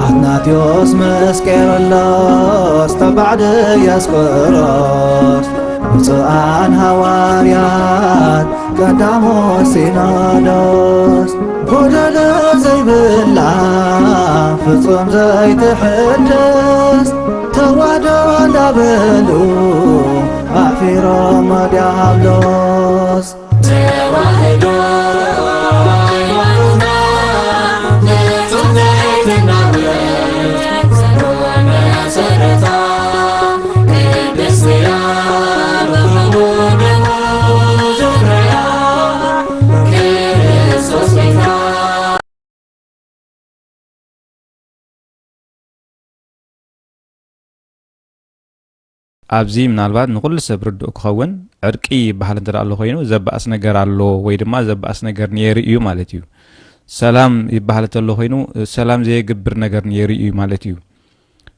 አትናቴዎስ መስቀሮሎስ ተባዕደ ያስቆሮስ ብፁዓን ሐዋርያት ቀዳሞት ሲኖዶስ ጎደሎ ዘይብላ ፍጹም ዘይትሕደስ ተዋህዶ እንዳበሉ ኣዕፊሮም ዲያብሎስ ተዋህዶ ኣብዚ ምናልባት ንኩሉ ሰብ ርድኡ ክኸውን ዕርቂ ባህል እንተዳ ኣሎ ኮይኑ ዘባእስ ነገር ኣሎ ወይ ድማ ዘባእስ ነገር ነይሩ እዩ ማለት እዩ። ሰላም ይባሃል ተሎ ኮይኑ ሰላም ዘይግብር ነገር ነይሩ እዩ ማለት እዩ።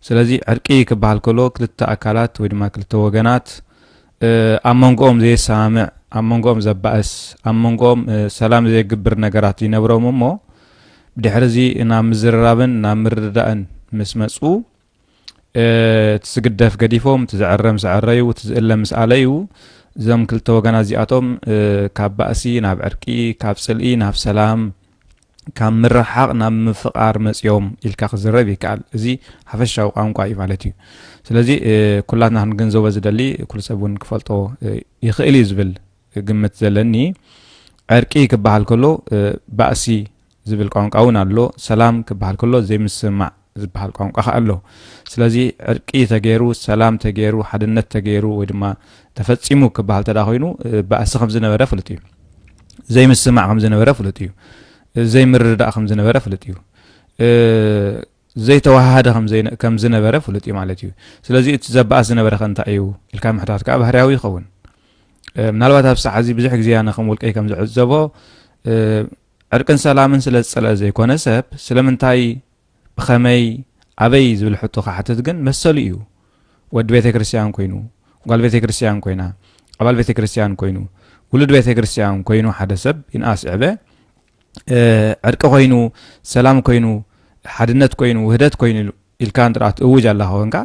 ስለዚ ዕርቂ ክባሃል ከሎ ክልተ ኣካላት ወይ ድማ ክልተ ወገናት ኣብ መንጎኦም ዘይሰማምዕ ኣብ መንጎኦም ዘባእስ ኣብ መንጎኦም ሰላም ዘይግብር ነገራት ይነብሮም እሞ ብድሕሪዚ ናብ ምዝርራብን ናብ ምርድዳእን ምስ መፁ ትስግደፍ ገዲፎም ትዝዕረም ዝዕረዩ ትዝእለም ምስኣለዩ እዞም ክልተ ወገናት እዚኣቶም ካብ ባእሲ ናብ ዕርቂ ካብ ፅልኢ ናብ ሰላም ካብ ምርሓቕ ናብ ምፍቃር መፅዮም ኢልካ ክዝረብ ይከኣል። እዚ ሓፈሻዊ ቋንቋ እዩ ማለት እዩ። ስለዚ ኩላትና ክንገንዘቦ ዝደሊ ኩሉ ሰብ እውን ክፈልጦ ይኽእል እዩ ዝብል ግምት ዘለኒ ዕርቂ ክበሃል ከሎ ባእሲ ዝብል ቋንቋ እውን ኣሎ። ሰላም ክበሃል ከሎ ዘይምስማዕ ዝበሃል ቋንቋ ኣሎ። ስለዚ ዕርቂ ተገይሩ ሰላም ተገይሩ ሓድነት ተገይሩ ወይ ድማ ተፈፂሙ ክበሃል ተዳ ኮይኑ ባእሲ ከም ዝነበረ ፍሉጥ እዩ። ዘይምስማዕ ከም ዝነበረ ፍሉጥ እዩ። ዘይምርዳእ ከም ዝነበረ ፍሉጥ እዩ። ዘይተዋሃደ ከም ዝነበረ ፍሉጥ እዩ ማለት እዩ። ስለዚ እቲ ዘባእስ ዝነበረ ከንታይ እዩ ኢልካ ምሕታት ከዓ ባህርያዊ ይኸውን። ምናልባት ኣብ ሰዓት እዚ ብዙሕ ግዜ ኣነ ከም ውልቀይ ከም ዝዕዘቦ ዕርቅን ሰላምን ስለ ዝፀልአ ዘይኮነ ሰብ ስለምንታይ ብኸመይ ኣበይ ዝብል ሕቶ ክሓትት ግን መሰሉ እዩ። ወዲ ቤተ ክርስቲያን ኮይኑ ጓል ቤተ ክርስቲያን ኮይና ኣባል ቤተ ክርስቲያን ኮይኑ ውሉድ ቤተ ክርስቲያን ኮይኑ ሓደ ሰብ ይንኣስ ዕበ ዕርቂ ኮይኑ ሰላም ኮይኑ ሓድነት ኮይኑ ውህደት ኮይኑ ኢልካ እንትራት እውጅ ኣላ ኮንካ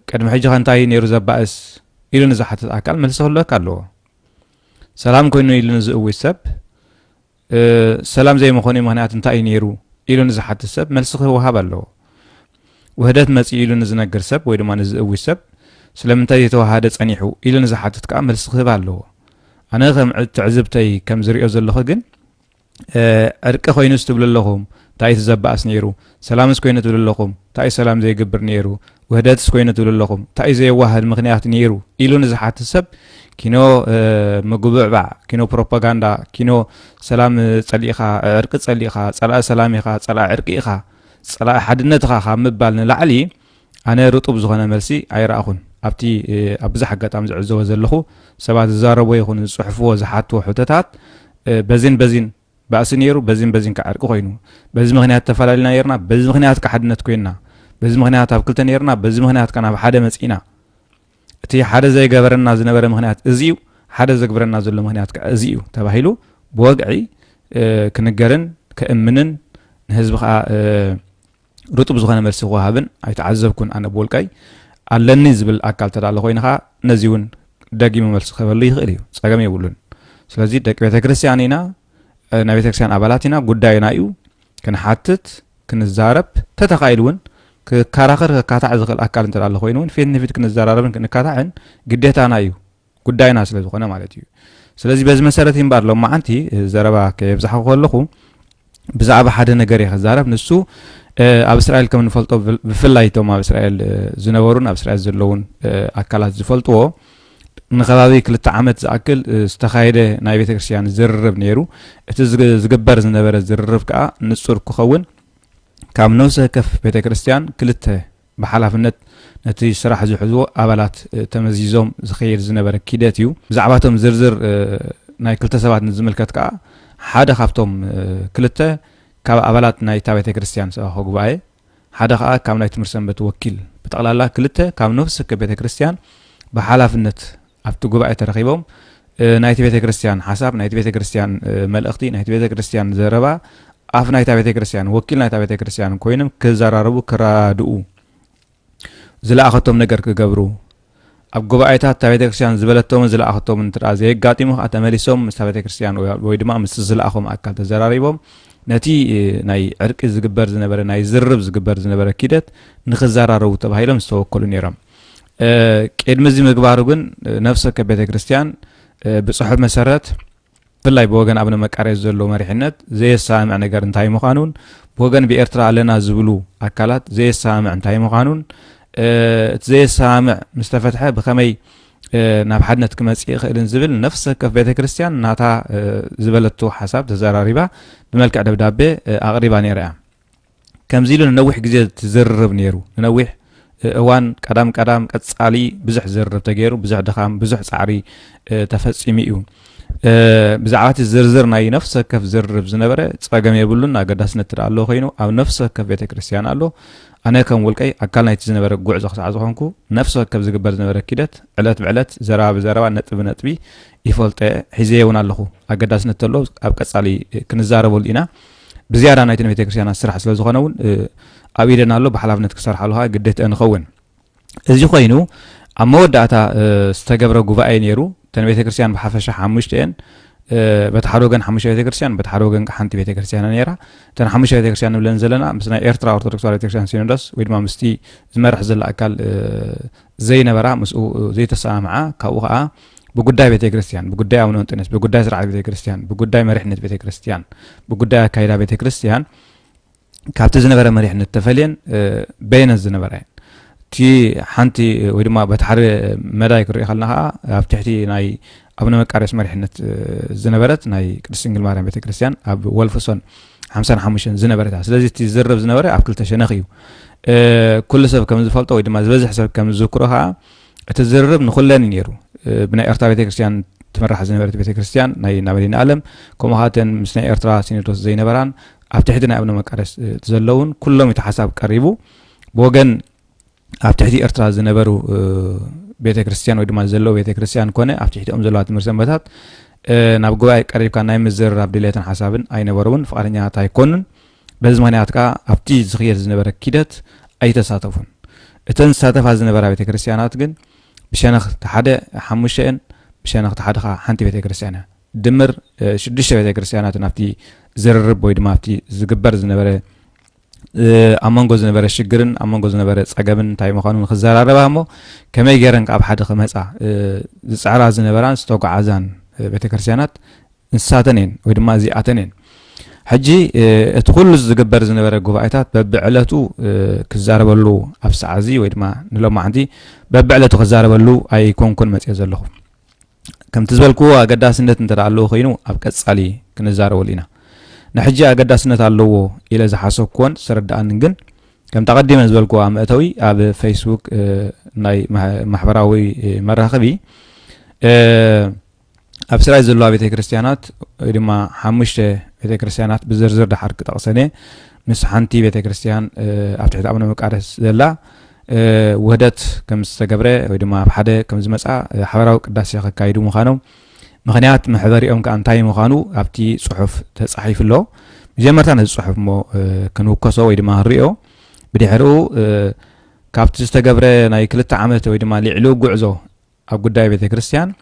ቅድሚ ሕጂ ከንታይ ነይሩ ዘባእስ ኢሉ ንዝሓትት ኣካል መልሲ ክህልወካ ኣለዎ። ሰላም ኮይኑ ኢሉ ንዝእውጅ ሰብ ሰላም ዘይምኾኑ ምክንያት እንታይ ነይሩ ኢሉ ንዝሓትት ሰብ መልሲ ክወሃብ ኣለዎ። ውህደት መፂ ኢሉ ንዝነግር ሰብ ወይ ድማ ንዝእውጅ ሰብ ስለምንታይ የተዋሃደ ፀኒሑ ኢሉ ንዝሓትት ከዓ መልሲ ክህብ ኣለዎ። ኣነ ከም ትዕዝብተይ ከም ዝሪኦ ዘለኹ ግን ዕርቂ ኮይኑ ትብሉ ኣለኹም እንታይ ዘባእስ ነይሩ፣ ሰላምስ ኮይኑ ትብሉ ኣለኹም እንታይ ሰላም ዘይግብር ነይሩ፣ ውህደትስ ኮይኑ ትብሉ ኣለኹም እንታይ ዘይዋሃድ ምክንያት ነይሩ ኢሉ ንዝሓትት ሰብ ኪኖ ምጉብዕባዕ ኪኖ ፕሮፓጋንዳ ኪኖ ሰላም ፀሊእኻ ዕርቂ ፀሊእኻ ፀላእ ሰላም ኢኻ ፀላእ ዕርቂ ኢኻ ፀላእ ሓድነት ኢኻ ካብ ምባል ንላዕሊ ኣነ ርጡብ ዝኾነ መልሲ ኣይረኣኹን። ኣብቲ ኣብ ብዙሕ ኣጋጣሚ ዝዕዘቦ ዘለኹ ሰባት ዝዛረቦ ይኹን ዝፅሕፍዎ ዝሓትዎ ሕቶታት በዚን ባእሲ ነይሩ በዚን ከዓ ዕርቂ ኮይኑ በዚ ምክንያት ተፈላለዩና ነርና በዚ ምክንያት ከዓ ሓድነት ኮይንና በዚ ምክንያት ኣብ ክልተ ነርና በዚ ምክንያት ከዓ ናብ ሓደ መፂና እቲ ሓደ ዘይገበረና ዝነበረ ምክንያት እዚ እዩ ሓደ ዘግበረና ዘሎ ምክንያት ከዓ እዚ እዩ ተባሂሉ ብወግዒ ክንገርን ክእምንን ንህዝቢ ከዓ ርጡብ ዝኾነ መልሲ ክወሃብን ኣይተዓዘብኩን ኣነ ብውልቀይ ኣለኒ ዝብል ኣካል ተዳሎ ኮይኑ ከዓ ነዚ እውን ደጊሙ መልሲ ክህበሉ ይኽእል እዩ፣ ፀገም የብሉን። ስለዚ ደቂ ቤተ ክርስቲያን ኢና ናይ ቤተ ክርስቲያን ኣባላት ኢና ጉዳይና እዩ ክንሓትት ክንዛረብ ተተኻኢሉ እውን ክከራኸር ክካታዕ ዝኽእል ኣካል እንተዳሎ ኮይኑ እውን ፊት ንፊት ክንዘራረብን ክንካታዕን ግዴታና እዩ ጉዳይና ስለ ዝኾነ ማለት እዩ። ስለዚ በዚ መሰረት እምበር ሎ ማዓንቲ ዘረባ ከየብዛሓ ከለኹ ብዛዕባ ሓደ ነገር እየ ክዛረብ ንሱ ኣብ እስራኤል ከም ንፈልጦ ብፍላይ እቶም ኣብ እስራኤል ዝነበሩን ኣብ እስራኤል ዘለውን ኣካላት ዝፈልጥዎ ንኸባቢ 2 ዓመት ዝኣክል ዝተኻየደ ናይ ቤተ ክርስቲያን ዝርርብ ነይሩ። እቲ ዝግበር ዝነበረ ዝርርብ ከዓ ንጹር ክኸውን ካብ ነፍሲ ወከፍ ቤተ ክርስቲያን 2 ብሓላፍነት ነቲ ስራሕ ዝሕዝዎ ኣባላት ተመዚዞም ዝኸይድ ዝነበረ ኪደት እዩ። ብዛዕባቶም ዝርዝር ናይ 2 ሰባት ንዝምልከት ከዓ ሓደ ካብቶም 2 ካብ ኣባላት ናይ ቤተ ክርስቲያን ሰባኺ ጉባኤ ሓደ ከዓ ካብ ናይ ትምህርቲ ሰንበት ወኪል ብጠቕላላ 2 ካብ ነፍሲ ወከፍ ቤተ ክርስቲያን ብሓላፍነት ኣብቲ ጉባኤ ተረኺቦም ናይቲ ቤተ ክርስቲያን ሓሳብ ናይቲ ቤተ ክርስቲያን መልእኽቲ ናይቲ ቤተ ክርስቲያን ዘረባ ኣፍ ናይታ ቤተ ክርስቲያን ወኪል ናይታ ቤተ ክርስቲያን ኮይኖም ክዘራረቡ ክራድኡ ዝለኣኸቶም ነገር ክገብሩ ኣብ ጉባኤታት ቤተ ክርስቲያን ዝበለቶም ዝለኣኸቶም እንትራ ዘይጋጢሙ ተመሊሶም ምስ ቤተ ክርስቲያን ወይ ድማ ምስ ዝለኣኸም ኣካል ተዘራሪቦም ነቲ ናይ ዕርቂ ዝግበር ዝነበረ ናይ ዝርብ ዝግበር ዝነበረ ኪደት ንኽዘራረቡ ተባሂሎም ዝተወከሉ ነይሮም ቅድሚ እዚ ምግባሩ ግን ነፍሰ ከቤተ ክርስቲያን ብጽሑፍ መሰረት ብላይ በወገን ኣብነ መቃረዝ ዘሎ መሪሕነት ዘየሳምዕ ነገር እንታይ ምዃኑን በወገን ብኤርትራ ኣለና ዝብሉ ኣካላት ዘየሳምዕ እንታይ ምዃኑን ዘየሳምዕ ምስተፈትሐ ብኸመይ ናብ ሓድነት ክመጽእ ይኽእልን ዝብል ነፍሰ ከፍ ቤተ ክርስቲያን ናታ ዝበለቶ ሓሳብ ተዘራሪባ ብመልክዕ ደብዳቤ ኣቕሪባ ነይራ እያ ከምዚ ኢሉ ንነዊሕ ግዜ ትዝርብ ነይሩ ንነዊሕ እዋን ቀዳም ቀጻሊ ብዙሕ ዝርብ ተገይሩ ብዙሕ ድኻም ብዙሕ ጻዕሪ ተፈጺሙ እዩ ብዛዕባ እቲ ዝርዝር ናይ ነፍሰ ከፍ ዝርብ ዝነበረ ፀገም የብሉን ኣገዳስነት ኣሎ ኮይኑ ኣብ ነፍሰ ከፍ ቤተ ክርስቲያን ኣሎ ኣነ ከም ውልቀይ ኣካል ናይቲ ዝነበረ ጉዕዞ ክሳዕ ዝኾንኩ ነፍሰ ከፍ ዝግበር ዝነበረ ኪደት ዕለት ብዕለት ዘረባ ብዘረባ ነጥቢ ብነጥቢ ይፈልጠ ሒዘ እውን ኣለኹ ኣገዳስነት ኣሎ ኣብ ቀጻሊ ክንዛረበሉ ኢና ብዝያዳ ናይቲ ቤተ ክርስቲያናት ስራሕ ስለ ዝኾነ እውን ኣብ ኢደና ኣሎ ብሓላፍነት ክሰርሓሉ ግዴታ ንኸውን እዚ ኮይኑ ኣብ መወዳእታ ዝተገብረ ጉባኤ ነይሩ ተን ቤተ ክርስቲያን ብሓፈሻ 5 በተሓደ ወገን 5 ቤተ ክርስቲያን በተሓደ ወገን ሓንቲ ቤተ ክርስቲያን ነይራ ተን 5 ቤተ ክርስቲያን ብለን ዘለና ምስ ናይ ኤርትራ ኦርቶዶክስ ቤተ ክርስቲያን ሲኖዶስ ወይ ድማ ምስቲ ዝመርሕ ዘላ ኣካል ዘይነበራ ምስኡ ዘይተሰማምዓ ካብኡ ከዓ بقداي بيت كريستيان بقداي أو نونتنس بقداي زرع بيت كريستيان بقداي مريحنة بيت كريستيان بقداي كايدا بيت كريستيان كابت زنبرة مريحنة تفلين بين الزنبرين تي حنتي ودما بتحر مدايك رأي خلناها بتحتي ناي أبنا مكارس مريحنة زنبرة ناي كريستيان المارين بيت كريستيان أب والفصون 55 زنبرة سلازي تزرب زنبرة أب كل تشنخيو كل سبب كم زفلته ودما زبزح سبب كم ذكرها تزرب نخلنا نيرو بنا إرتباط بيت كريستيان تمرح زنبرة بيت كريستيان ناي نابلين عالم كم هاتن مسنا إرتباط سينيتوس زينبران أبتحدنا أبنا مكارس تزلون كلهم يتحسب قريبو بوجن أبتحدي إرتباط زنبرو بيت كريستيان ويدما زلوا بيت كريستيان كونه أبتحدي زلوات مرسمبتات نابجوا قريب كان نايم الزر رابدليتن حسابن أي نبرون فقرني هاتاي كونن بزمانيات كا أبتي زغير زنبرة كيدت أي تساتفون اتن ساتف زنبرة بيت كريستيانات جن بشانخ تحدى حمشين بشانخ تحدى حنتي بيت كريستيانا دمر شدش بيت كريستيانات نفتي زر بويد مافتي زجبر زنبرة أمان جوز نبرة شجرن أمان جوز نبرة عجبن تاي مخانون خزارة ربامو كم يجرن كأب حد خمسة زعرا زنبران ستوق عزان بيت كريستيانات نساتنين ويد ما زي عتنين حجي ادخل زجبر زنبرة جوفايتات ببعلتو كزارة بلو أفس عزي ويد ما نلو ما عندي ببعلتو خزارة بلو أي كون متيز له كم تزبلكوا قداس نت نتر على خينو أبكت علي كنزارة ولينا نحجي قداس نت على إلى زحاسوب كون سرد أنجن كم تقدم زبلكوا عم أتوي على فيسبوك ناي محبراوي مرة خبي أبصر زلوا بيت كريستيانات لما حمش بيت كريستيانات بزرزر ده حركة أصلية مس حنتي بيت كريستيان أفتح أبنا مكارس زلا وهدت كم استجبره ودما بحده كم زمسا حوارو قداس يخ كايدو مخانو مخنيات محضري أم كأنتاي مخانو أبتي صحف تصحيف له جمرتان الصحف مو كانوا كسو ودما هريو بديحرو كابت استجبره نايكلت عملت ودما لعلو جعزو أبقداي بيت كريستيان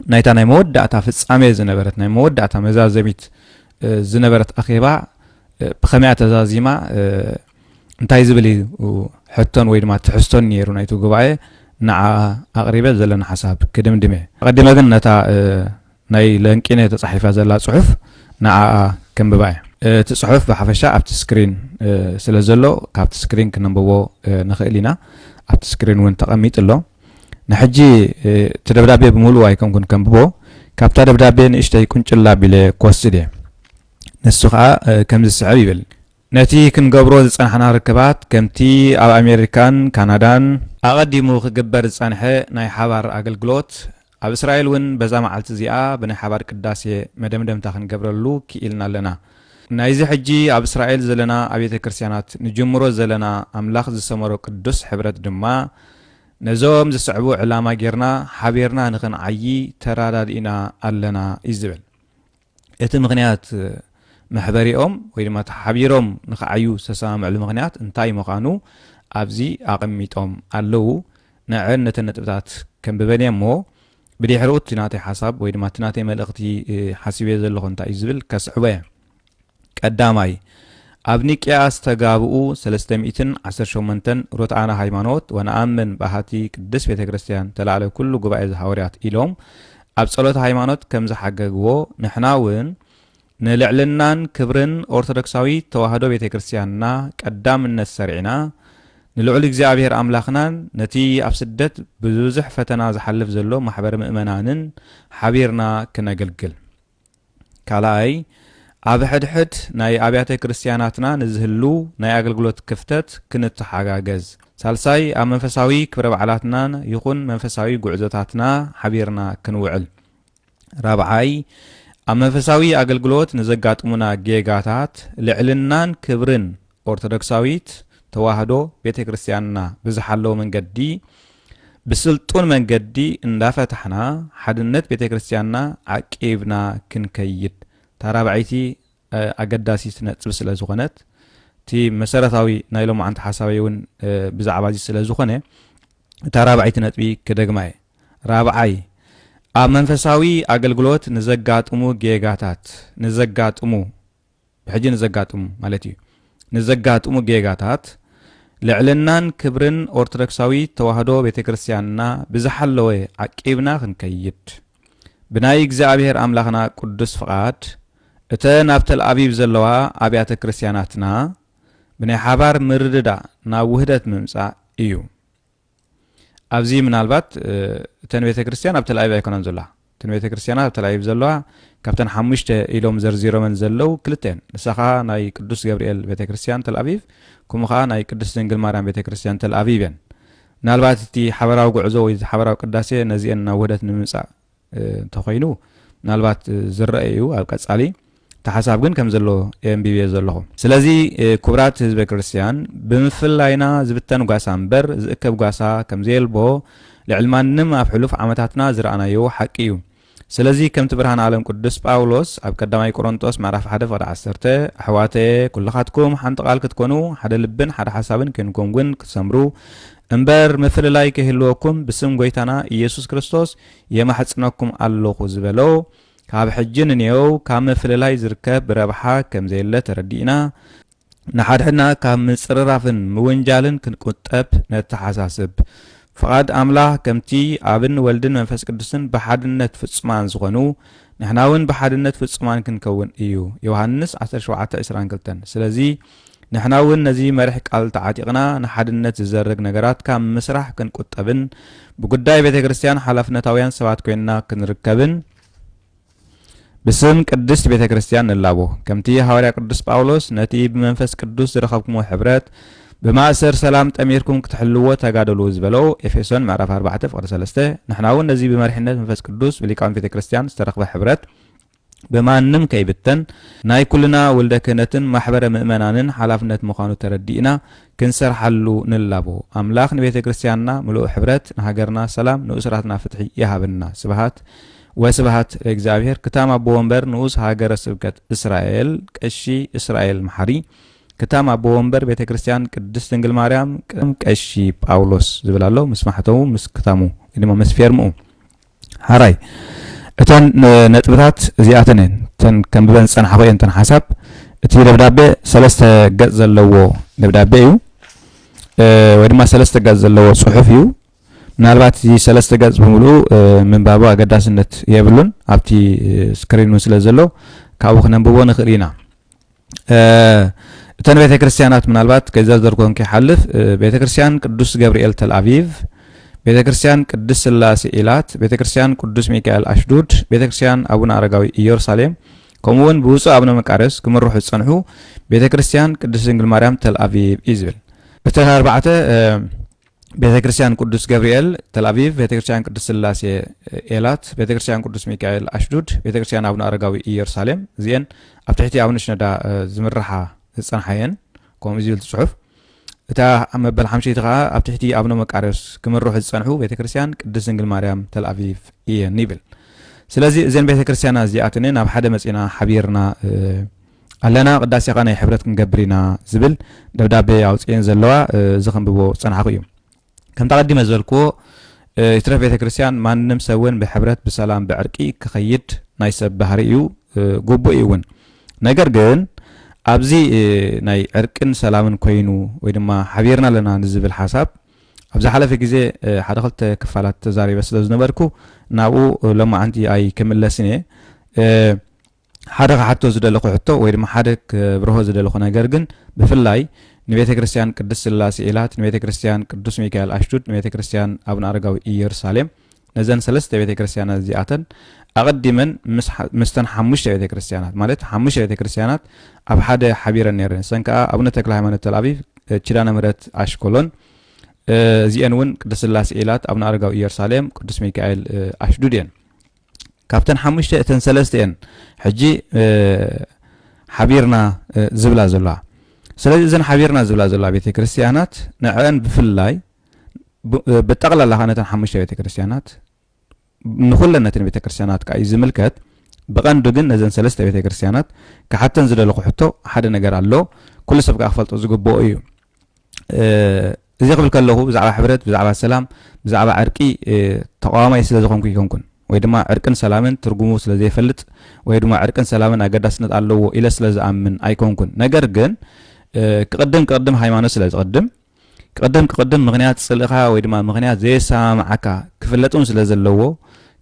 نايتا ناي مودعتا فصامي زنبرت ناي مودعتا مزازميت زنبرت أخيبا بخميعة تزازيما انتاي زبلي حتون ويدما تحستون نيرو نايتو قبعي نع أقريبا زلنا حساب كدم دمي قدما قلنا تا ناي لنكيني تصحيفة زلا صحف نع كم بباي تصحف بحفشا ابت سكرين سلازلو كابت سكرين كننبوو نخيلينا ابت سكرين وين تقميت اللو نحجي تدبدابي بمولو ايكم كن كمبو كابتا دبدابي نشتاي كنچلا بيله كوسدي نسخا كم السعبي بل نتي كنقبرو زصنحنا ركبات كمتي او امريكان كندان اقدمو خجبر زصنحه ناي حبار اغلغلوت اب اسرائيل ون بزا معلت زيا بن حبار قداسي مدمدم تا خنقبرلو كيلنا لنا نايزي حجي اب اسرائيل زلنا ابيت كريستيانات نجمرو زلنا املاخ زسمرو قدس حبرت دما نزوم زسعبو علامة جرنا حبيرنا نخن عيي ترادادينا ألنا إزبل. إتم غنيات محبريهم ويدما تحبيرهم نخعيو سسامع المغنيات انتاي مقانو أبزي أقميتهم ألو نعن نتنتبتات كم ببني مو بدي حروت تناتي حساب ويدما تناتي ملغتي حسيبي زلغن تايزبل كسعوه قداماي أبنيكيا استغابؤو 318 روتانا هايمانوت ونأمن بهاتي قدس بيت كريستيان تلعلى كل قبائل الحواريات إلهم أبصلوت هايمانوت كم زحققو نحناون نلعلنان كبرن أرثوذكساوي توحدو بيت كريستياننا قدام النسرعنا نلعل እግዚአብሔር أملاخنان نتي أبسدت بزوزح فتنا زحلف زلو محبر مؤمنانن حبيرنا كنقلقل كالاي أب حد ناي أبيات كريستياناتنا نزهلو ناي أقلقلوت كفتت كنت حاجاجز سالساي منفساوي كبر بعلاتنا يكون منفساوي قعزتاتنا حبيرنا كنوعل رابعاي منفساوي أقلقلوت نزقات منا جيجاتات لعلنان كبرن أرثوذكساويت توحدو بيت كريستياننا بزحلو من قدي بسلطون من قدي اندافتحنا حدنت بيت كريستياننا عقيبنا كنكيد ترابعيتي أقداسي سنة سلا زغنت تي مسارتاوي نايلو معنت حسابيون بزعبازي سلا زغنة ترابعيتي نتبي كدقماي رابعاي منفساوي أقلقلوت نزقات جيغاتات نزقات بحجي نزقات مالتي نزقات جيغاتات لعلنان كبرن أرثوذكساوي توحدو بيت كريستياننا بزحلوه عقيبنا خنكيد بناي እግዚአብሔር አምላኽና ቅዱስ ፍቃድ እተን ኣብ ተል አቢብ ዘለዋ አብያተ ክርስቲያናትና ብናይ ሓባር ምርድዳ ናብ ውህደት ምምጻእ እዩ ኣብዚ ምናልባት እተን ቤተ ክርስቲያን ኣብ ተል አቢብ ኣይኮነን ዘለዋ እተን ቤተ ክርስቲያናት ኣብ ተል አቢብ ዘለዋ ካብተን 5 ኢሎም ዘርዚሮመን ዘለው ክልተን ንሳኻ ናይ ቅዱስ ገብርኤል ቤተ ክርስቲያን ተል አቢብ ኩምኻ ናይ ቅዱስ ድንግል ማርያም ቤተ ክርስቲያን ተል አቢብን ምናልባት እቲ ሓበራዊ ጉዕዞ ወይ ሓበራዊ ቅዳሴ ነዚአን ናብ ውህደት ንምምጻእ ተኾይኑ ምናልባት ዝረአዩ ኣብ ቀጻሊ ተሓሳብ ግን ከም ዘሎ ኤምቢቢ ዘለኹ ስለዚ ኩብራት ህዝበ ክርስቲያን ብምፍላይና ዝብተን ጓሳ እምበር ዝእከብ ጓሳ ከም ዘልቦ ልዕልማንም ኣብ ሕሉፍ ዓመታትና ዝረኣናዮ ሓቂ እዩ ስለዚ ከምቲ ብርሃን ዓለም ቅዱስ ጳውሎስ ኣብ ቀዳማይ ቆሮንቶስ ምዕራፍ 1:10 ኣሕዋተ ኩልኻትኩም ሓንቲ ቃል ክትኮኑ ሓደ ልብን ሓደ ሓሳብን ኮይንኩም ግን ክትሰምሩ እምበር ምፍልላይ ከህልወኩም ብስም ጎይታና ኢየሱስ ክርስቶስ የማሕጽነኩም ኣለኹ ዝበሎ ካብ ሕጅን ንየው ካብ ምፍልላይ ዝርከብ ብረብሓ ከም ዘየለ ተረዲእና ንሓድሕና ካብ ምጽርራፍን ምውንጃልን ክንቁጠብ ነተሓሳስብ ፍቃድ ኣምላኽ ከምቲ ኣብን ወልድን መንፈስ ቅዱስን ብሓድነት ፍጹማን ዝኾኑ ንሕናውን ብሓድነት ፍጹማን ክንከውን እዩ ዮሐንስ 17:22 ስለዚ ንሕናውን ነዚ መሪሕ ቃል ተዓጢቕና ንሓድነት ዝዘርግ ነገራት ካብ ምስራሕ ክንቁጠብን ብጉዳይ ቤተ ክርስቲያን ሓላፍነታውያን ሰባት ኮይንና ክንርከብን بسم قدست بيت كريستيان نلابو كمتي حواريا قدس باولوس نتي بمنفس قدوس زرخبكم حبرات بمأسر سلام تأميركم كتحلوه تقادلو زبلو إفسون معرف 4:3 نحناون نزي بمرحنة منفس قدوس بليكان بيت كريستيان استرخب حبرات بما نم كيبتن ناي كلنا ولد كنتن محبر مؤمنانن حلافنت مخانو تردينا كنسر حلو نلابو أملاخ نبيت كريستياننا ملو حبرات نهاجرنا سلام نؤسراتنا فتحي يهابنا سبحات وسبحات እግዚአብሔር كتام أبو ومبر نوز هاجر سبكت إسرائيل كشي إسرائيل محري كتام أبو ومبر بيت كريستيان قدس دنجل مريم كشي باولوس زبلالو مسمحتو مس كتامو إنما مسفيرمو هراي እተን ነጥብታት እዚኣተንን ተን ከም ብበንፀን ሓቆየን ተን ሓሳብ እቲ ደብዳቤ 3 ገጽ ዘለዎ ደብዳቤ እዩ ወይ ድማ 3 ገጽ ዘለዎ ጽሑፍ እዩ ምናልባት እዚ 3 ገጽ ብምሉ ምንባቡ ኣገዳስነት የብሉን ኣብቲ ስክሪን ምስለ ዘሎ ካብኡ ክነንብቦ ንኽእል ኢና እተን ቤተ ክርስቲያናት ምናልባት ከዘርዘርኩም ክሓልፍ ቤተ ክርስቲያን ቅዱስ ገብርኤል ተል አቪቭ ቤተ ክርስቲያን ቅዱስ ስላሴ ኢላት ቤተ ክርስቲያን ቅዱስ ሚካኤል አሽዱድ ቤተ ክርስቲያን አቡነ አረጋዊ ኢየሩሳሌም ከምውን ብውፁእ አቡነ መቃርስ ክምርሑ ዝጸንሑ ቤተ ክርስቲያን ቅዱስ ድንግል ማርያም ተል አቪቭ ይዝብል እተን ኣርባዕተ ቤተ ክርስቲያን ቅዱስ ገብርኤል ተል አቪቭ ቤተ ክርስቲያን ቅዱስ ስላሴ ኢላት ቤተ ክርስቲያን ቅዱስ ሚካኤል አሽዱድ ቤተ ክርስቲያን አቡነ አረጋዊ ኢየሩሳሌም እዚአን ኣብ ትሕቲ አቡነ ሽነዳ ዝምርሓ ዝጸንሐየን ከምኡ ዝብል ጽሑፍ እታ መበል 50 ተኻ ኣብ ትሕቲ አቡነ መቃርስ ክምርሑ ዝጸንሑ ቤተ ክርስቲያን ቅዱስ ድንግል ማርያም ተል አቪቭ እየን ይብል ስለዚ እዘን ቤተ ክርስቲያናት እዚኣተን ኣብ ሓደ መጺና ሓቢርና ኣለና ቅዳሴ ቃ ናይ ሕብረት ክንገብር ኢና ዝብል ደብዳቤ ኣውፅአን ዘለዋ ዝኸንብቦ ፀናሕኩ እዩ ከም ተቀዲመ ዝበልክዎ ኢትረፍ ቤተክርስትያን ማንም ሰውን ብሕብረት ብሰላም ብዕርቂ ክኸይድ ናይ ሰብ ባህሪ እዩ ጉቡእ እዩ እውን ነገር ግን ኣብዚ ናይ ዕርቅን ሰላምን ኮይኑ ወይ ድማ ሓቢርና ኣለና ንዝብል ሓሳብ ኣብዚ ሓለፈ ግዜ ሓደ ክልተ ክፋላት ተዛሪበ ስለ ዝነበርኩ ናብኡ ሎማዓንቲ ኣይ ክምለስን እየ ሓደ ሓቶ ዝደለኹ ሕቶ ወይ ድማ ሓደ ክብርሆ ዝደለኹ ነገር ግን ብፍላይ ንቤተ ክርስቲያን ቅድስት ስላሴ ኢላት ንቤተ ክርስቲያን ቅዱስ ሚካኤል ኣሽቱድ ንቤተ ክርስቲያን አቡነ አረጋዊ ኢየሩሳሌም ነዘን ሰለስተ ቤተ ክርስቲያናት እዚኣተን ኣቀዲመን ምስተን ሓሙሽተ ቤተ ክርስቲያናት ማለት ሓሙሽተ ቤተ ክርስቲያናት ኣብ ሓደ ሓቢረን ነይረን ሰን ከዓ አቡነ ተክለ ሃይማኖት ተልአቢብ ኪዳነ ምሕረት ኣሽኮሎን እዚአን እውን ቅድስት ስላሴ ኢላት አቡነ አረጋዊ ኢየሩሳሌም ቅዱስ ሚካኤል ኣሽቱድ እየን ካብተን ሓሙሽተ እተን ሰለስተ እየን ሕጂ ሓቢርና ዝብላ ዘለዋ ስለዚህ እዘን ሓቢርና ዝብላ ዘለዋ ቤተ ክርስቲያናት ንዕአን ብፍላይ ብጠቕላላ ኻነተን ሓሙሽተ ቤተ ክርስቲያናት ንኹለን ነተን ቤተ ክርስቲያናት ከዓ ዝምልከት ብቐንዱ ግን ነዘን ሰለስተ ቤተ ክርስቲያናት ክሓተን ዝደለኹ ሕቶ ሓደ ነገር ኣሎ ኩሉ ሰብ ከዓ ክፈልጦ ዝግብኦ እዩ እዚ ክብል ከለኹ ብዛዕባ ሕብረት ብዛዕባ ሰላም ብዛዕባ ዕርቂ ተቃዋማይ ስለ ዝኾንኩ ይኮንኩን ወይ ድማ ዕርቅን ሰላምን ትርጉሙ ስለ ዘይፈልጥ ወይ ድማ ዕርቅን ሰላምን ኣገዳስነት ኣለዎ ኢለ ስለ ዝኣምን ኣይኮንኩን ነገር ግን ክቅድም ሃይማኖት ስለ ዝቅድም ክቅድም ምክንያት ጽልኻ ወይ ድማ ምክንያት ዘይሰማዓካ ክፍለጡን ስለ ዘለዎ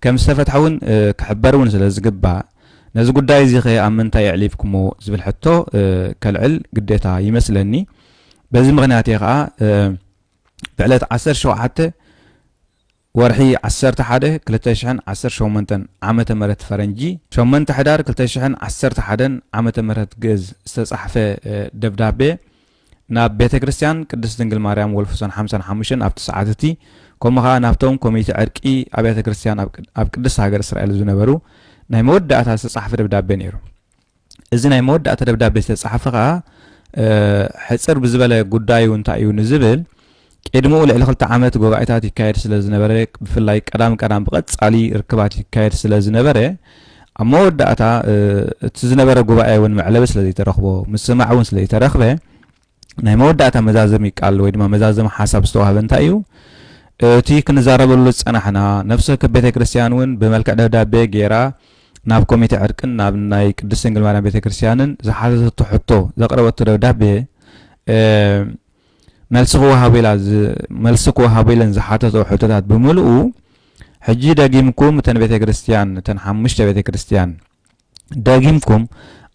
ከም ዝተፈትሐውን ክሕበሩን ስለ ዝግባእ ነዚ ጉዳይ እዚ ኣብ ምንታይ የዕሊፍኩሞ ዝብል ሕቶ ከልዕል ግዴታ ይመስለኒ በዚ ምክንያት ከዓ ብዕለት 17 ወርሒ 11 2018 ዓመተ ምህረት ፈረንጂ 8 ሕዳር 2011 ዓመተ ምህረት ግዕዝ ዝተጻሕፈ ደብዳቤ ናብ ቤተ ክርስቲያን ቅድስት ድንግል ማርያም ወልፍሶን 55 ኣብቲ ሰዓትቲ ከምኡ ከዓ ናብቶም ኮሚቴ ዕርቂ ኣብያተ ክርስቲያን ኣብ ቅድስት ሃገር እስራኤል ዝነበሩ ናይ መወዳእታ ዝተጻሕፈ ደብዳቤ ነይሩ እዚ ናይ መወዳእታ ደብዳቤ ዝተጻሕፈ ከዓ ሕጽር ብዝበለ ጉዳዩ እንታይ እዩ ንዝብል ቅድሞ ልዕሊ 2 ዓመት ጉባኤታት ይካየድ ስለ ዝነበረ ብፍላይ ቀዳም ብቐጻሊ ርክባት ይካየድ ስለ ዝነበረ ኣብ መወዳእታ እቲ ዝነበረ ጉባኤ እውን መዕለብ ስለ ዘይተረኽቦ ምስማዕ እውን ስለ ዘይተረኽበ ናይ መወዳእታ መዛዘም ይቃል ወይ ድማ መዛዘም ሓሳብ ዝተዋህበ እንታይ እዩ እቲ ክንዛረበሉ ፀናሕና ነፍሲ ከቤተ ክርስቲያን እውን ብመልክዕ ደብዳቤ ጌራ ናብ ኮሚቴ ዕርቅን ናብ ናይ ቅድስት ድንግል ማርያም ቤተ ክርስቲያንን ዝሓዘቶ ሕቶ ዘቕረበቶ ደብዳቤ መልሲ ክወሃቡ ኢለን ዝሓተቶ ሕቶታት ብምልኡ ሕጂ ደጊምኩም እተን ቤተ ክርስቲያን እተን ሓሙሽተ ቤተ ክርስቲያን ደጊምኩም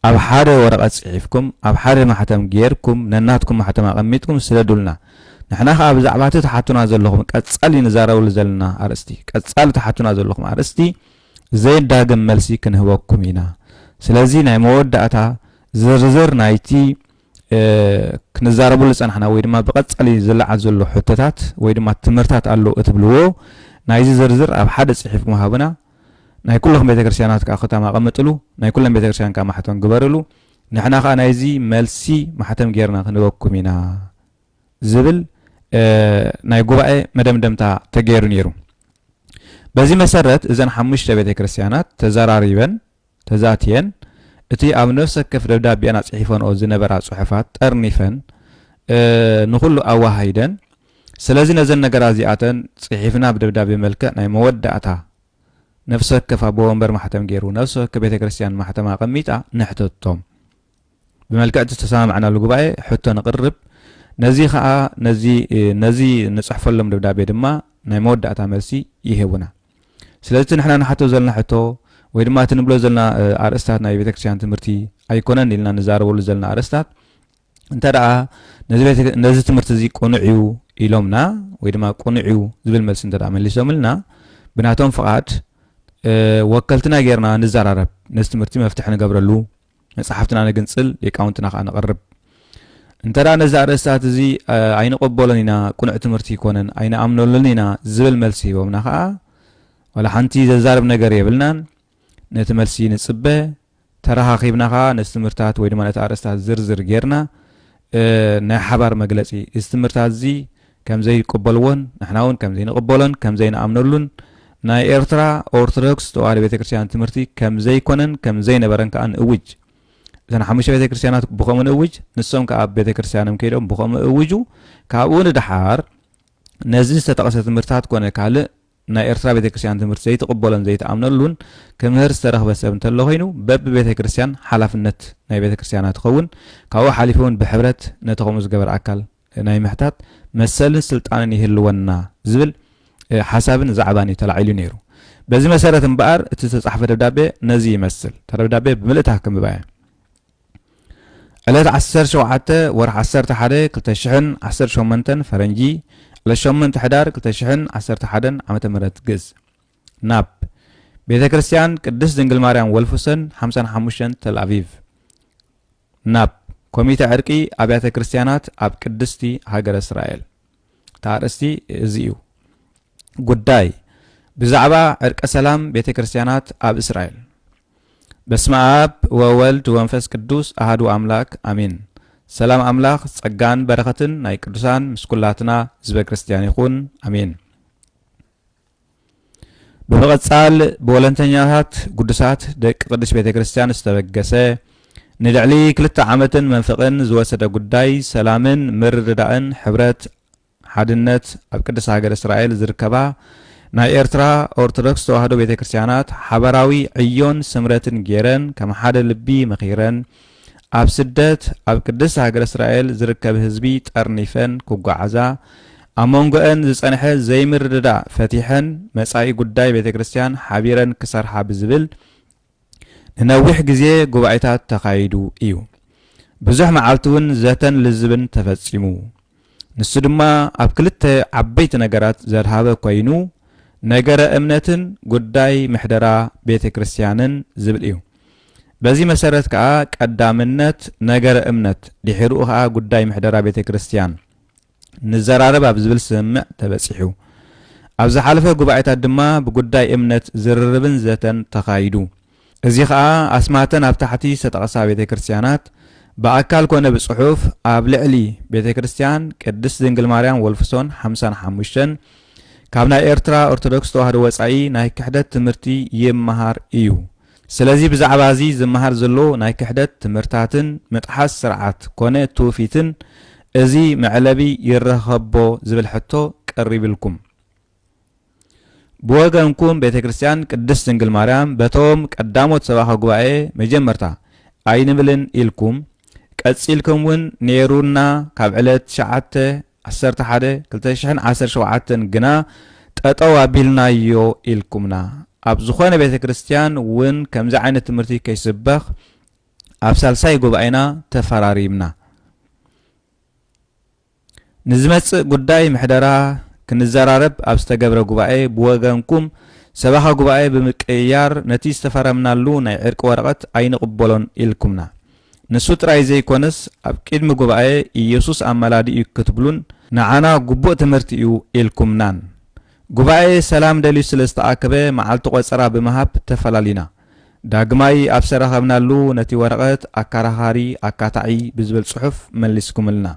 ኣብ ሓደ ወረቐት ጽሒፍኩም ኣብ ሓደ ማሕተም ጌርኩም ነናትኩም ማሕተም ኣቐሚጥኩም ስለዱልና ንሕና ከዓ ብዛዕባ እቲ ተሓቱና ዘለኹም ቀጻሊ ንዛረበሉ ዘለና ኣርእስቲ ቀጻሊ ተሓቱና ዘለኹም ኣርእስቲ ዘይዳግም መልሲ ክንህበኩም ኢና ስለዚ ናይ መወዳእታ ዝርዝር ናይቲ ክንዛረበሉ ፀናሕና ወይ ድማ ብቐጻሊ ዝለዓል ዘሎ ሕቶታት ወይ ድማ ትምህርታት ኣሎ እትብልዎ ናይዚ ዝርዝር ኣብ ሓደ ጽሒፍኩም ሃቡና ናይ ኩሎም ቤተ ክርስቲያናት ከዓ ختام ኣቐምጥሉ ናይ ኩሎም ቤተ ክርስቲያን ከዓ ማሕተም ግበርሉ ንሕና ከዓ ናይዚ መልሲ ማሕተም ጌርና ክንህበኩም ኢና ዝብል ናይ ጉባኤ መደምደምታ ተገይሩ ነይሩ በዚ መሰረት እዘን ሓሙሽተ ቤተ ክርስቲያናት ተዘራሪበን ተዛትየን እቲ ኣብ ነፍሰ ከፍ ደብዳቤና ጽሒፈንኦ ዝነበራ ጽሑፋት ጠርኒፈን ንኹሉ ኣዋሃይደን ስለዚ ነዘን ነገራት እዚኣተን ጽሒፍና ብደብዳቤ መልክዕ ናይ መወዳእታ ነፍሰ ከፍ ኣብ ወንበር ማሕተም ገይሩ ነፍሰ ከፍ ቤተ ክርስቲያን ማሕተም ኣቐሚጣ ንሕተቶም ብመልክዕ ተሰማምዕናሉ ጉባኤ ሕቶ ንቕርብ ነዚ ከዓ ነዚ ንጽሕፈሎም ደብዳቤ ድማ ናይ መወዳእታ መልሲ ይህቡና ስለዚ ንሕና ንሓቶ ዘለና ሕቶ ወይ ድማ ትንብሎ ዘለና ኣርእስታት ናይ ቤተ ክርስቲያን ትምህርቲ ኣይኮነን ኢልና ንዛረበሉ ዘለና ኣርእስታት እንተደኣ ነዚ ትምህርቲ እዚ ቁኑዕ እዩ ኢሎምና ወይ ድማ ቁኑዕ እዩ ዝብል መልሲ እንተደኣ መሊሶምልና ብናቶም ፍቓድ ወከልትና ጌርና ንዘራረብ ነዚ ትምህርቲ መፍትሒ ንገብረሉ መፅሓፍትና ንግንፅል ሊቃውንትና ከዓ ንቐርብ እንተደኣ ነዚ ኣርእስታት እዚ ኣይንቕበሎን ኢና ቁኑዕ ትምህርቲ ይኮነን ኣይንኣምነሉን ኢና ዝብል መልሲ ሂቦምና ከዓ ወላ ሓንቲ ዘዛርብ ነገር የብልናን ነቲ መልሲ ንጽበ ተራኻኺብና ከዓ ነቲ ትምህርታት ወይ ድማ ነቲ ኣርእስታት ዝርዝር ጌርና ናይ ሓባር መግለጺ እዚ ትምህርታት እዚ ከም ዘይቅበልዎን ንሕና እውን ከም ዘይንቕበሎን ከም ዘይንኣምነሉን ናይ ኤርትራ ኦርቶዶክስ ተዋህዶ ቤተ ክርስቲያን ትምህርቲ ከም ዘይኮነን ከም ዘይነበረን ከዓ ንእውጅ زين حمش بيت كريستيانات بخوم نوج نسوم كأب بيت كريستيانهم كيدهم بخوم نوجو كأبون دحار نزل ستقصت مرتات كونه كله نا إرترا بيت كريستيان تمرت زي تقبلن زي تأمنلون كمهر استرخ بس بنتلو هينو باب بيت كريستيان حلف النت نا بيت كريستيانات خون كهو حلفون بحبرت نتقومز جبر أكل ناي محتات مسل سلطان يهلونا زبل حسابن زعباني تلعيلو نيرو بزي مسألة مبار تتصحف دبدابي نزي يمثل دبدابي بملئتها كم ببايا ألات عسر شو عتا ورح عسر تحدي كلتا شحن عسر شو منتن فرنجي على شو منت حدار كلتا شحن عسر تحدن عمتا مرات جز ناب بيت كريستيان قدس دنجل ماريان والفوسن 55 تل أبيب ناب كوميتا عرقي أبيات كريستيانات أب قدستي هاجر إسرائيل تارستي زيو قداي بزعبا عرق سلام بيت كريستيانات أب إسرائيل بسم آب وولد وانفس قدوس أحدو أملاك أمين سلام أملاك صقان بركتن ناي قدوسان مسكولاتنا زب كريستيان يكون أمين بمقصال بولنتنيات قدوسات دك قدس بيت كريستيان استبقسه ندعلي كلتا عامتن منفقن زوسد قداي سلامن مرددائن حبرت حدنت أب قدس هاجر إسرائيل زركبا ناي إرترا أورثودكس توحدو بيت كريستيانات حبراوي عيون سمرتن جيرن كما حد لبي مخيرن أب سدت أب قدس هاجر إسرائيل زركب هزبي ترنيفن كوغعزا أمونغن زصنحه زي مرددا فتيحن مساي قداي بيت كريستيان حبيرن كسر حاب زبل ننوح جزيه قبعتات تقايدو إيو بزح معالتون زاتن لزبن تفصيمو نسدما أب كلت عبيت نجارات زرهابة كوينو نجار أمنتن قداي محدرا بيت كريستيانن زبل إيو بزي مسارت كا قدامنت نجار أمنت لحروها قداي محدرا بيت كريستيان نزرارب أب زبل سمع تبصحو أبز حالفة قبعتات دما بقداي أمنت زرربن زاتن تقايدو ازي خا اسماتن اب تحتي ستقصا بيت كريستيانات باكال كونه بصحوف اب لعلي بيت كريستيان قدس دنجل ماريام والفسون 55 كابنا إرترا أورثودكس توحدو وصاي ناي كحدت تمرتي يمهار إيو سلازي بزعبازي زمهار زلو ناي كحدت تمرتاتن متحس سرعات كونه توفيتن ازي معلبي يرخبو زبل حتو قريب لكم بوغنكم بيت كريستيان قدس دنجل ماريام بتوم قداموت سباخ غباي مجمرتا اين بلن إلكم قصيلكم ون نيرونا كاب علت شعت 11 2017 جنا تطوا بيلنايو إلكمنا اب زخونه بيت كريستيان ون كمز عينت تمرتي كيسبخ اب سالساي غباينا تفراريمنا نزمت قداي محدرا كنزرارب أبستجبر جبائي بوجنكم سباح جبائي بمكيار نتيجة تفرمنا ناي عرق ورقت عين قبلون إلكمنا نسوت رايزي كونس أبكيد مجبائي يسوس أملادي يكتبلون نعنا جبوت تمرتيو إلكمنان جبائي سلام دليل استعاكبه مع التقصرا بمهاب تفلالينا داغماي أبصرها منالو نتي ورقت أكارهاري أكاتعي بزبل صحف ملسكم لنا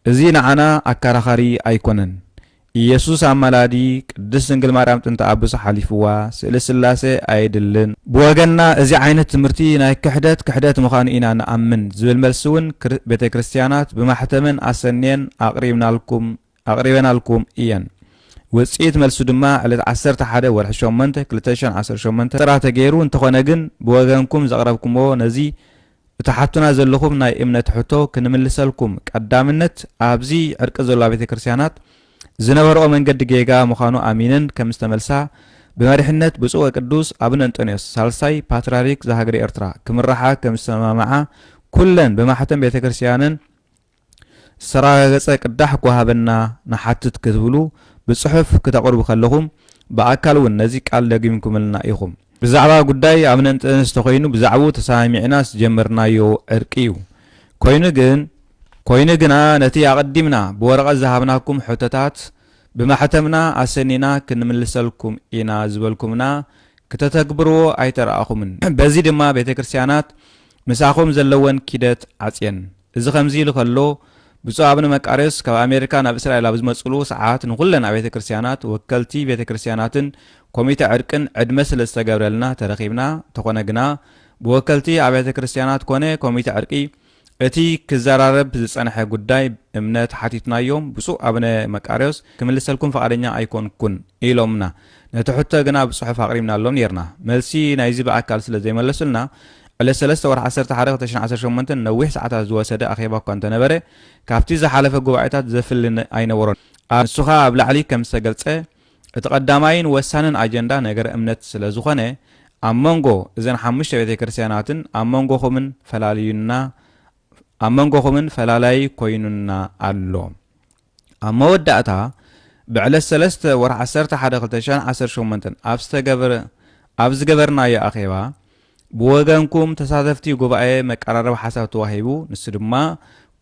زين عنا أكارهاري أيكونن يسوس عملادي قدس دنجل ماريام تنت أبوس حليفوا سلسلاسة أيدلن بوغنا ازي عينة تمرتي ناي كحدات مخانئنا نأمن زبل ملسون بيت كريستيانات بمحتمن أسنين أقريبنا لكم إيان وصيت ملسو دما على 11 ورح شومنت كلتاشن 10 شومنت ترى تغيرو انت خناغن بوغنكم زقربكمو نزي تحتنا زلكم ناي امنت حتو كنملسلكم قدامنت ابزي عرق زلا بيت كريستيانات زنبرو من قد جيغا مخانو امينن كمستملسا بمرحنت بصوة قدوس ابن انطونيوس سالساي باتراريك زهاجري ارترا كمرحا كمستمامعا كلن بمحتم بيت كريستيانن سراغص قداح كوهابنا نحاتت كتبلو بصحف كتقربو خلهم باكلو نزي قال دغيمكم لنا ايكم بزعبا غداي ابن انطونيوس تخوينو بزعبو تسامعنا جمرنايو ارقيو كوينو غنا نتي اقدمنا بورقه ذهبناكم حتتات بمحتمنا اسنينا كنملسلكم اينا زبلكمنا كتتكبرو ايتراخمن بزي دما بيت كريستيانات مساخم زلون كيدت عصين اذا خمزي لكلو بصو ابن مقارس كامريكا ناب اسرائيل ابزمصلو ساعات نقولنا بيت كريستيانات وكلتي بيت كريستياناتن كوميته عرقن عدمه سلستغبرلنا ترخيبنا تخونغنا بوكلتي أبيات كريستيانات كونه كوميتي عرقي اتي كزرارب زصنح ጉዳይ እምነት ሓቲትናዮም ብፁዕ አብነ መቃርዮስ ክምልሰልኩም ፈቃደኛ ኣይኮንኩን ኢሎምና ነቲ ሕቶ ግና ብፅሑፍ ኣቕሪብናሎም ነርና መልሲ ናይዚ በኣካል ስለ ዘይመለሱልና ዕለት 3 ወርሒ 11 2018 ነዊሕ ሰዓታት ዝወሰደ ኣኼባ እኳ እንተነበረ ካብቲ ዝሓለፈ ጉባኤታት ዘፍል ኣይነበሮን ንሱኻ ኣብ ላዕሊ ከም ዝተገልፀ እቲ ቀዳማይን ወሳንን ኣጀንዳ ነገር እምነት ስለ ዝኾነ ኣብ መንጎ እዘን 5 ቤተ ክርስቲያናትን ኣብ መንጎኹምን ፈላልዩና ኣብ መንጎኹምን ፈላላይ ኮይኑና ኣሎ ኣብ መወዳእታ ብዕለት 3 ወርሒ 11 2018 ኣብ ዝገበርናዮ ኣኼባ ብወገንኩም ተሳተፍቲ ጉባኤ መቀራረብ ሓሳብ ተዋሂቡ ንሱ ድማ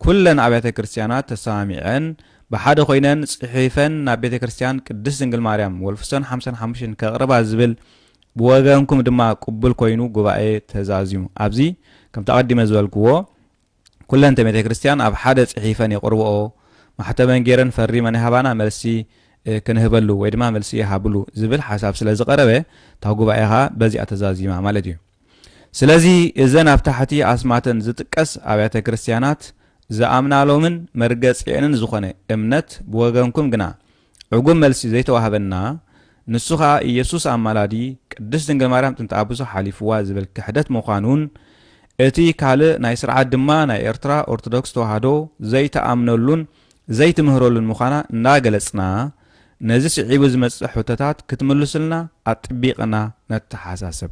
ኩለን ኣብያተ ክርስቲያናት ተሰማሚዐን ብሓደ ኮይነን ጽሒፈን ናብ ቤተ ክርስቲያን ቅድስት ድንግል ማርያም ወልፍሶን 55 ከቕርባ ዝብል ብወገንኩም ድማ ቅቡል ኮይኑ ጉባኤ ተዛዚሙ ኣብዚ ከም ተቐዲመ ዝበልክዎ ኩለን ቤተ ክርስቲያን ኣብ ሓደ ጽሒፈን ይቅርብኦ ማሕተመን ጌረን ፈሪመን ሃባና መልሲ ክንህበሉ ወይ ድማ መልሲ ይሃብሉ ዝብል ሓሳብ ስለ ዝቀረበ ታው ጉባኤኻ በዚኣ ተዛዚማ ማለት እዩ ስለዚ እዘን ኣብ ታሕቲ ኣስማተን ዝጥቀስ ኣብያተ ክርስቲያናት ዝኣምናሎምን መርገጽየንን ዝኾነ እምነት ብወገንኩም ግና ዕጉም መልሲ ዘይተዋህበና ንሱ ኸኣ ኢየሱስ ኣማላዲ ቅድስት ድንግል ማርያም ጥንተ ኣቡሶ ሓሊፍዋ ዝብል ክሕደት ምዃኑን እቲ ካልእ ናይ ስርዓት ድማ ናይ ኤርትራ ኦርቶዶክስ ተዋህዶ ዘይተኣምነሉን ዘይትምህረሉን ምዃና እናገለጽና ነዚ ስዒቡ ዝመጽእ ሕቶታት ክትምልሱልና ኣጥቢቕና ነተሓሳስብ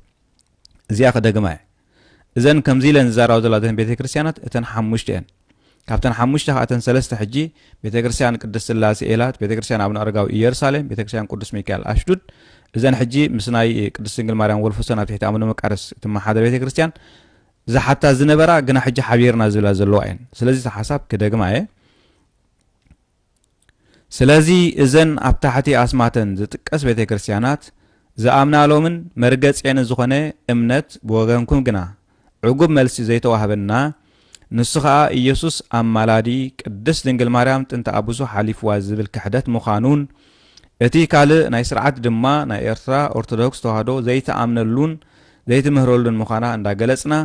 እዚኣ ከደግማ እዘን ከምዚ ኢለን ዝዛረባ ዘለዋ ቤተ ክርስቲያናት እተን 5 እየን ካብተን 5 እተን 3 ሕጂ ቤተ ክርስቲያን ቅድስት ስላሴ ኤላት ቤተ ክርስቲያን አቡነ አረጋዊ ኢየሩሳሌም ቤተ ክርስቲያን ቅዱስ ሚካኤል አሽዱድ እዘን ሕጂ ምስ ናይ ቅድስት ድንግል ማርያም ወልፈሶን ኣብ ትሕቲ አቡነ መቃርስ እትመሓደር ቤተ ክርስቲያን ዝሓታ ዝነበራ ግና ሕጂ ሓቢርና ዝብላ ዘለዋ እየን ስለዚ ተሓሳብ ክደግማ ስለዚ እዘን ኣብ ታሕቲ ኣስማተን ዝጥቀስ ቤተ ክርስቲያናት ዝኣምናሎምን መርገጽየን ዝኾነ እምነት ብወገንኩም ግና ዕጉብ መልሲ ዘይተዋህበና ንሱ ኸኣ ኢየሱስ ኣማላዲ ቅድስት ድንግል ማርያም ጥንተ ኣቡሶ ሓሊፍዋ ዝብል ክሕደት ምዃኑን እቲ ካልእ ናይ ስርዓት ድማ ናይ ኤርትራ ኦርቶዶክስ ተዋህዶ ዘይተኣምነሉን ዘይትምህረሉን ምዃና እንዳገለጽና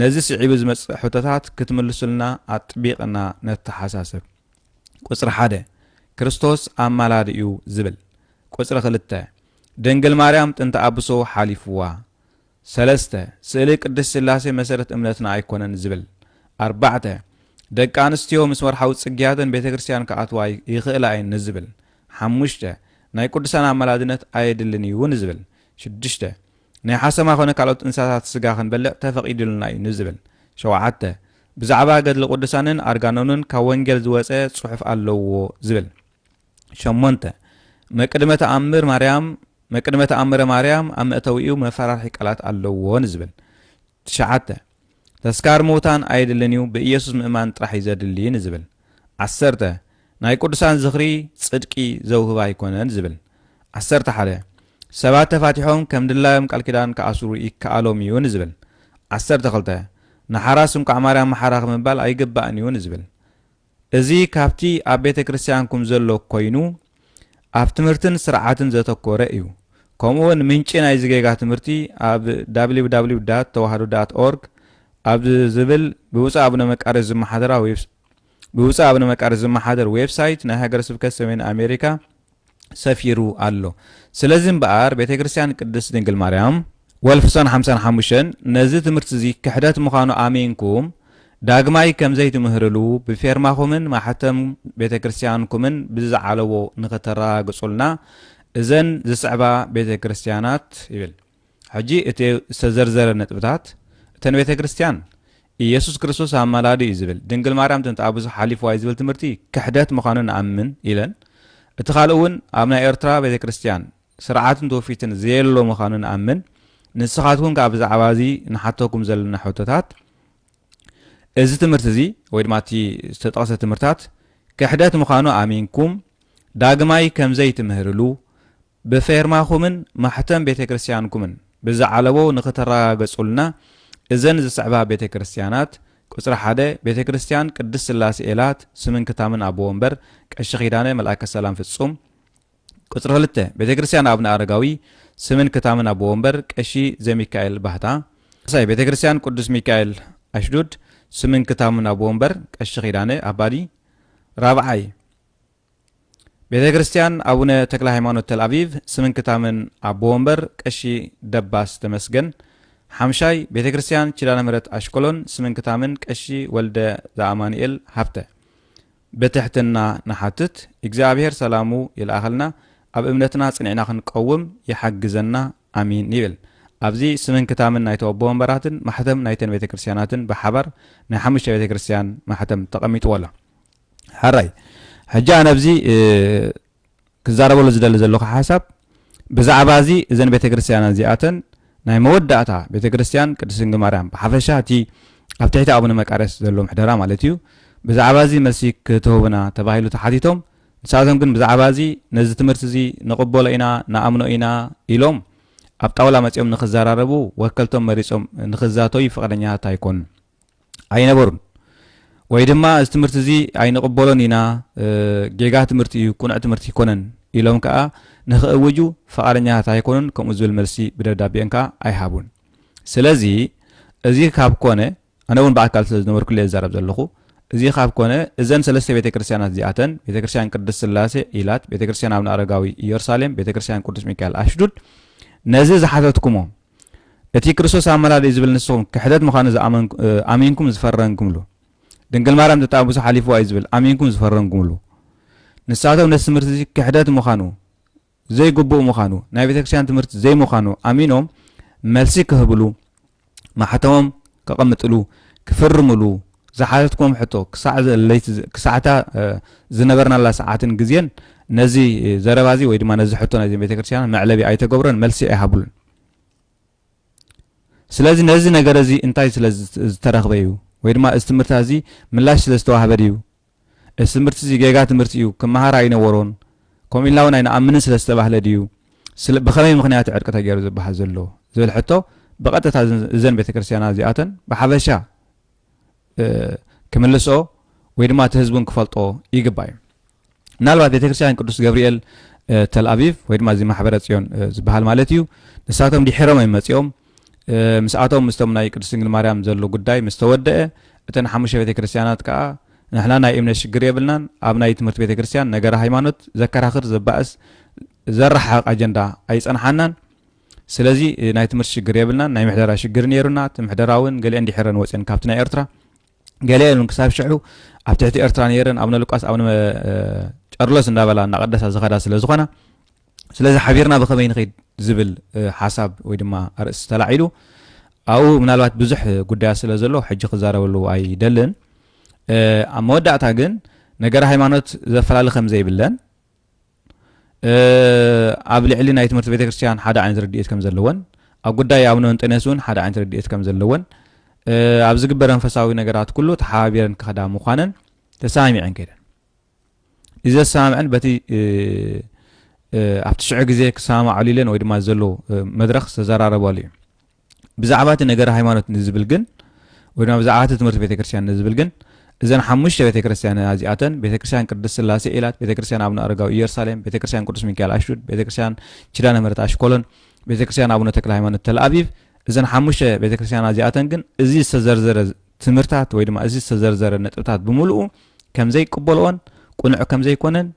ነዚ ስዒቡ ዝመጽእ ሕቶታት ክትምልሱልና ኣጥቢቕና ነተሓሳስብ ቁጽሪ 1 ክርስቶስ ኣማላዲ እዩ ዝብል ቁጽሪ 2 ድንግል ማርያም ጥንተ ኣቡሶ ሓሊፍዋ 3 ስእሊ ቅድስት ስላሴ መሰረት እምነትና ኣይኮነን ዝብል 4 ደቂ ኣንስትዮ ምስ መርሓዊ ጽግያትን ቤተ ክርስቲያን ከኣትዋ ይኽእላ እየን ዝብል 5 ናይ ቅዱሳን ኣማላድነት ኣየድልን እዩ ዝብል 6 ናይ ሓሰማ ኮነ ካልኦት እንስሳታት ስጋ ክንበልዕ ተፈቒዱልና እዩ ዝብል 7 ብዛዕባ ገድሊ ቅዱሳንን ኣርጋኖንን ካብ ወንጌል ዝወፀ ጽሑፍ ኣለዎ ዝብል 8 መቅድመ ተኣምረ ማርያም ኣብ መእተዊኡ መፈራርሒ ቃላት ኣለዎ ዝብል 9 ተስካር ሙታን ኣይድልን እዩ ብኢየሱስ ምእማን ጥራሕ ይዘድሊ ዝብል 10 ናይ ቅዱሳን ዝኽሪ ጽድቂ ዘውህባ ኣይኮነን ዝብል 11 ሰባት ተፋቲሖም ከም ድላዮም ቃል ኪዳን ከኣስሩ ይከኣሎም እዩ ዝብል 12 ንሓራስ እንኳዕ ማርያም መሓራ ክምባል ኣይግባእን እዩ ዝብል እዚ ካብቲ ኣብ ቤተ ክርስቲያንኩም ዘሎ ኮይኑ ኣብ ትምህርትን ስርዓትን ዘተኮረ እዩ ከምኡውን ምንጭ ናይ ዝጌጋ ትምህርቲ ኣብ www.tawahado.org ኣብ ዝብል ብውፃእ አቡነ መቃርስ ዝመሓደር ዌብሳይት ናይ ሃገረ ስብከት ሰሜን ኣሜሪካ ሰፊሩ ኣሎ ስለዚ እምበኣር ቤተ ክርስቲያን ቅድስት ድንግል ማርያም ወልፍሶን 55 ነዚ ትምህርቲ እዚ ክሕደት ምዃኑ ኣሜንኩም ዳግማይ ከም ዘይትምህርሉ ብፌርማኹምን ማሕተም ቤተ ክርስቲያንኩምን ብዝዓለዎ ንኽተረጋግጹልና እዘን ዝስዕባ ቤተ ክርስቲያናት ይብል ሕጂ እቲ ዝተዘርዘረ ነጥብታት እተን ቤተ ክርስቲያን ኢየሱስ ክርስቶስ ኣማላዲ እዩ ዝብል ድንግል ማርያም ጥንተ ኣቡሶ ሓሊፍዋ ዝብል ትምህርቲ ክሕደት ምዃኑ ንኣምን ኢለን እቲ ካልእ እውን ኣብ ናይ ኤርትራ ቤተ ክርስቲያን ስርዓትን ትውፊትን ዘየሎ ምዃኑ ንኣምን ንስኻትኩም ካብ ብዛዕባ እዚ ንሓተኩም ዘለና ሕቶታት እዚ ትምህርቲ እዚ ወይ ድማ እቲ ዝተጠቕሰ ትምህርታት ክሕደት ምዃኑ ኣሚንኩም ዳግማይ ከም ዘይትምህርሉ ብፌርማኹምን ማሕተም ቤተ ክርስቲያንኩምን ብዝዓለቦ ንኽተረጋገጹልና እዘን ዝስዕባ ቤተ ክርስቲያናት ቁጽሪ 1 ቤተ ክርስቲያን ቅድስት ስላሴ ኤላት ስምን ክታምን ኣቦ ወንበር ቀሺ ኺዳነ መልአከ ሰላም ፍጹም ቁጽሪ 2 ቤተ ክርስቲያን አቡነ አረጋዊ ስምን ክታምን ኣቦ ወንበር ቀሺ ዘሚካኤል ባህታ ሳይ ቤተክርስቲያን ቅዱስ ሚካኤል አሽዱድ ስምን ክታምን አቦ ወንበር ቀሽ ኺዳነ አባዲ ራብዓይ ቤተክርስቲያን አቡነ ተክለ ሃይማኖት ተል አቪቭ ስምን ክታምን አቦ ወንበር ቀሺ ደባስ ተመስገን ሓምሻይ ቤተክርስቲያን ኪዳነ ምሕረት አሽኮሎን ስምን ክታምን ቀሺ ወልደ ዘአማኑኤል ሀብተ በትሕትና ንሓትት እግዚአብሔር ሰላሙ ይልአኸልና ኣብ እምነትና ጽኒዕና ክንቀውም ይሓግዘና አሚን ይብል ኣብዚ ስምን ክታምን ናይቶ አቦ ወንበራትን ማሕተም ናይተን ቤተክርስቲያናትን በሓባር ናይ ሓሙሽተ ቤተክርስቲያን ማሕተም ተቐሚጥዎላ ሓራይ ሕጂ ኣነ ኣብዚ ክዛረበሉ ዝደሊ ዘለኹ ሓሳብ ብዛዕባ እዚ እዘን ቤተክርስቲያናት እዚኣተን ናይ መወዳእታ ቤተክርስቲያን ቅድስት ድንግል ማርያም ብሓፈሻ እቲ ኣብ ትሕቲ ኣቡነ መቃርስ ዘሎ ምሕደራ ማለት እዩ ብዛዕባ እዚ መልሲ ክትህቡና ተባሂሉ ተሓቲቶም ንሳቶም ግን ብዛዕባ እዚ ነዚ ትምህርቲ እዚ ንቕበሎ ኢና ንኣምኖ ኢና ኢሎም ኣብ ጣውላ መፅኦም ንኽዘራረቡ ወከልቶም መሪፆም ንኽዛተዩ ፍቕደኛታት ኣይኮኑን ኣይነበሩን ወይ ድማ እዚ ትምህርቲ እዚ ኣይንቕበሎን ኢና ጌጋ ትምህርቲ እዩ ቁኑዕ ትምህርቲ ይኮነን ኢሎም ከዓ ንኽእውጁ ፍቓደኛታት ኣይኮኑን ከምኡ ዝብል መልሲ ብደብዳቤአን ከዓ ኣይሃቡን ስለዚ እዚ ካብ ኮነ ኣነ እውን ብኣካል ስለ ዝነበርኩ ለ ዝዛረብ ዘለኹ እዚ ካብ ኮነ እዘን ሰለስተ ቤተክርስቲያናት እዚኣተን ቤተክርስቲያን ቅድስት ስላሴ ኢላት ቤተክርስቲያን ኣቡነ ኣረጋዊ ኢየሩሳሌም ቤተክርስቲያን ቅዱስ ሚካኤል ኣሽዱድ ነዚ ዝሓተትኩሞ እቲ ክርስቶስ ኣመላልዩ ዝብል ንስኹም ክሕደት ምዃኑ ኣሚንኩም ዝፈረንኩምሉ ድንግል ማርያም ተጣብሶ ሓሊፍዋ እዩ ዝብል ኣሚንኩም ዝፈረንኩምሉ ንሳቶም ነዚ ትምህርቲ እዚ ክሕደት ምዃኑ ዘይግቡእ ምዃኑ ናይ ቤተክርስቲያን ትምህርቲ ዘይምዃኑ ኣሚኖም መልሲ ክህብሉ ማሕተሞም ከቐምጥሉ ክፍርምሉ ዝሓተትኩም ሕቶ ክሳዕታ ዝነበርናላ ሰዓትን ግዜን ነዚ ዘረባዚ ወይ ድማ ነዚ ሕቶ ነዚ ቤተክርስቲያን መዕለቢ ኣይተገብሮን መልሲ ኣይሃብሉን ስለዚ ነዚ ነገር እዚ እንታይ ስለ ዝተረኽበ እዩ ወይ ድማ እዚ ትምህርቲ እዚ ምላሽ ስለ ዝተዋህበ ድዩ እዚ ትምህርቲ እዚ ጌጋ ትምህርቲ እዩ ክመሃር ኣይነበሮን ከምኡ ኢልና እውን ኣይንኣምንን ስለ ዝተባህለ ድዩ ብኸመይ ምክንያት ዕርቂ ተገይሩ ዝበሃል ዘሎ ዝብል ሕቶ ብቐጥታ እዘን ቤተክርስቲያናት እዚኣተን ብሓፈሻ ክምልሶ ወይ ድማ እቲ ህዝቡን ክፈልጦ ይግባእ ምናልባት ቤተክርስቲያን ቅዱስ ገብርኤል ተል አቪቭ ወይ ድማ እዚ ማሕበረ ጽዮን ዝበሃል ማለት እዩ ንሳቶም ዲሕሮም መጺኦም ምስኣቶም ምስቶም ናይ ቅድስት ድንግል ማርያም ዘሎ ጉዳይ ምስ ተወደአ እተን ሓሙሽተ ቤተክርስቲያናት ከዓ ንሕና ናይ እምነት ሽግር የብልናን ኣብ ናይ ትምህርቲ ቤተክርስቲያን ነገረ ሃይማኖት ዘከራኽር ዘባእስ ዘረሓቕ ኣጀንዳ ኣይፀንሓናን ስለዚ ናይ ትምህርቲ ሽግር የብልናን ናይ ምሕደራ ሽግር ነይሩና እቲ ምሕደራ እውን ገሊአን ዲሕረን ወፅን ካብቲ ናይ ኤርትራ ገሊአን ክሳብ ሽዑ ኣብ ትሕቲ ኤርትራ ነይረን ኣብነ ሉቃስ ኣብነ ጨርሎስ እንዳበላ እናቐደሳ ዝኸዳ ስለ ዝኾና ስለዚ ሓቢርና ብኸመይ ንኸይድ ዝብል ሓሳብ ወይ ድማ ኣርእስቲ ተላዒሉ ኣብኡ ምናልባት ብዙሕ ጉዳያት ስለ ዘሎ ሕጂ ክዛረበሉ ኣይደልን ኣብ መወዳእታ ግን ነገረ ሃይማኖት ዘፈላሊ ከም ዘይብለን ኣብ ልዕሊ ናይ ትምህርቲ ቤተክርስቲያን ሓደ ዓይነት ርድኢት ከም ዘለወን ኣብ ጉዳይ ኣቡነ እንጦንዮስ እውን ሓደ ዓይነት ርድኢት ከም ዘለወን ኣብ ዝግበር መንፈሳዊ ነገራት ኩሉ ተሓባቢረን ክኸዳ ምዃነን ተሰማሚዐን ከይደን እዚ ተሰማምዐን በቲ ኣብቲ ሽዑ ግዜ ክሰማማዓሉ ኢለን ወይ ድማ ዘሎ መድረኽ ዝተዘራረባሉ እዩ ብዛዕባ እቲ ነገረ ሃይማኖት ንዝብል ግን ወይ ድማ ብዛዕባ እቲ ትምህርቲ ቤተክርስቲያን ንዝብል ግን እዘን ሓሙሽተ ቤተክርስቲያን እዚኣተን ቤተክርስቲያን ቅድስት ስላሴ ኢላት ቤተክርስቲያን ኣቡነ ኣረጋዊ ኢየሩሳሌም ቤተክርስቲያን ቅዱስ ሚካኤል ኣሽዱድ ቤተክርስቲያን ኪዳነ ምሕረት ኣሽኮሎን ቤተክርስቲያን ኣቡነ ተክለ ሃይማኖት ተል አቪቭ እዘን ሓሙሽተ ቤተክርስቲያን እዚኣተን ግን እዚ ዝተዘርዘረ ትምህርታት ወይ ድማ እዚ ዝተዘርዘረ ነጥብታት ብምሉኡ ከም ዘይቅበልዎን ቁኑዕ ከም ዘይኮነን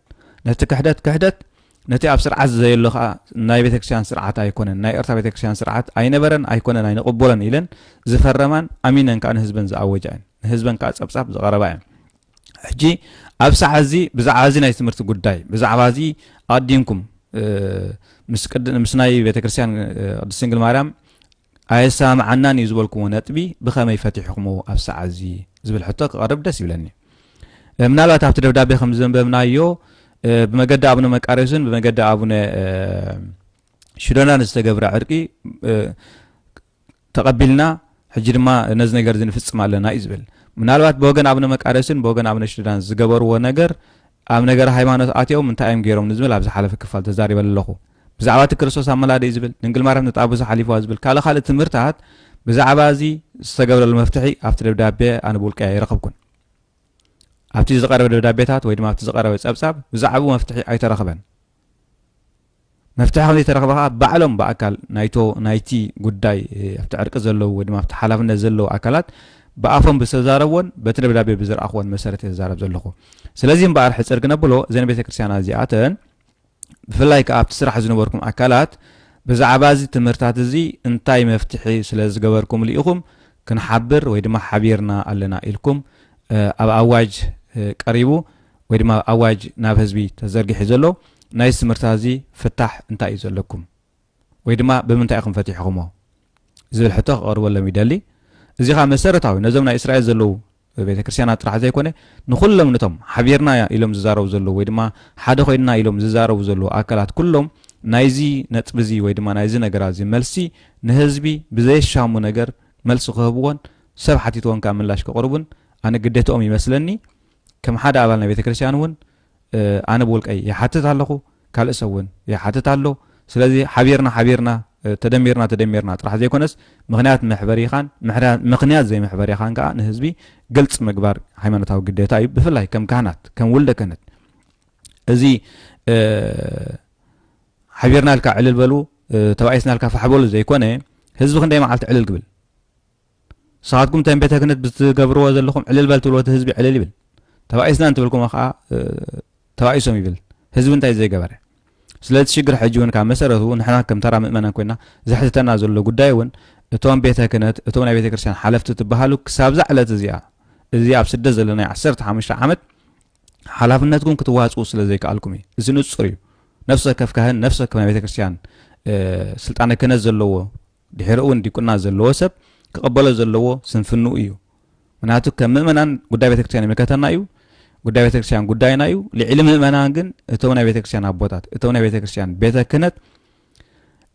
ነቲ ክሕደት ነቲ ኣብ ስርዓት ዘየሎ ከዓ ናይ ቤተክርስቲያን ስርዓት ኣይኮነን ናይ ኤርትራ ቤተክርስቲያን ስርዓት ኣይነበረን ኣይኮነን ኣይንቕበሎን ኢለን ዝፈረማን ኣሚነን ከዓ ንህዝበን ዝኣወጃ እየን ንህዝበን ከዓ ፀብፃብ ዝቐረባ እየን ሕጂ ኣብ ሰዓት እዚ ብዛዕባ እዚ ናይ ትምህርቲ ጉዳይ ብዛዕባ እዚ ኣዲምኩም ምስ ናይ ቤተክርስቲያን ቅድስት ድንግል ማርያም ኣይሰማዓናን እዩ ዝበልኩዎ ነጥቢ ብኸመይ ፈቲሕኩሞ ኣብ ሰዓት እዚ ዝብል ሕቶ ክቐርብ ደስ ይብለኒ ምናልባት ኣብቲ ደብዳቤ ከም ዘንበብናዮ بمجد أبونا مكاريسون بمجد أبونا شدنا نستجبر عرقي تقبلنا حجر ما نزنا جرزين في السماء لنا إزبل من الوقت بوجن أبونا مكاريسون بوجن أبونا شدنا زجبر ونجر أبونا نجر حيوانات آتيهم من تايم غيرهم نزبل أبز حلف كفال تزاري بالله بزعوات كريستوس عمل هذا إزبل نقول ما رحنا نتعبز حليف وازبل كلا خالد تمرتعت بزعبازي استجبر المفتاحي أفتر بدابة أنا بقول كأي رقبكم أفتي زقارة بدابتات ويد ما أفتي زقارة ويسأبساب بزعبو مفتاحي أي ترخبن مفتاح دي ترخبها بعلم بأكل نايتي قداي افتعرق زلو ودما افتحالفنا زلو أكلات بأفهم بسزارون بتربلابي بزر أخوان مسارة الزارب زلخو سلازم بقى رح تصير بلو زين بيت كريستيان زياتن بفلاي كأب تسرح زنبوركم أكلات بزعبازي تمرتات زي انتاي مفتحي سلاز جبركم ليكم كنحبر ويدما حبيرنا لنا إلكم أب أواج قريبو ويدما أواج ناب حزبي تزرقي زلو نايس مرتازي فتح انتاي زلكم ويدما بمنتايكم فتحكم زل حتى غير ولا ميدالي زي خا مسرتاوي نزمنا اسرائيل زلو بيت كريستيانات راح زيكونه نخلهم نتم حبيرنا إلهم ززارو زلو ويدما حدا خوينا إلهم ززارو زلو أكلات كلهم نايزي نتبزي ويدما نايزي نغرازي ملسي نهزبي بزي الشامو نغر ملسو خهبون سب حتيتون كاملاش كقربون انا قديتهم يمسلني كم حدا ابالنا بيت كريستيانون انا بقولك اي يحتت علىخو كالسون يحتت علو سلازي حبيرنا تدميرنا راح زيكونس مغنيات محبري خان مغنيات زي محبري خان كا نهزبي قلت مقبار هيمنتاو قديتا اي بفلاي كم كهنات كم ولده كانت ازي حبيرنا لك علل بلو تبعيسنا لك فحبول زي كونه هزب خندي معلت علل قبل ساعتكم تم بيتها كنت بتقبروا زلكم علل بل تلوت هزبي علل بل تبعيسنا انت بلكم اخا تبعيسهم يبل هزب انت زي قبره سلات شجر حجون كان مسرته نحنا كم ترى مؤمنا كنا زحتنا زلو قدايون اتوم بيتها كنت اتوم بيتها كريستيان حلفت تبهالو كساب زعلت زيا بسد زلنا 15 عام حلفنتكم كتواصوا سلازي كالكمي زنو صريو نفسك كفكهن نفسك كما بيت كريستيان سلطانه كنت زلو دحيرون ديكونا زلو سب كقبل زلو سنفنو ايو مناتو كمؤمنان قداي بيت كريستيان ملكتنا ايو قداي بيت كريستيان قداينا ايو لعلم مؤمنان ግን اتونا بيت كريستيان ابوتات اتونا بيت كريستيان بيت كنت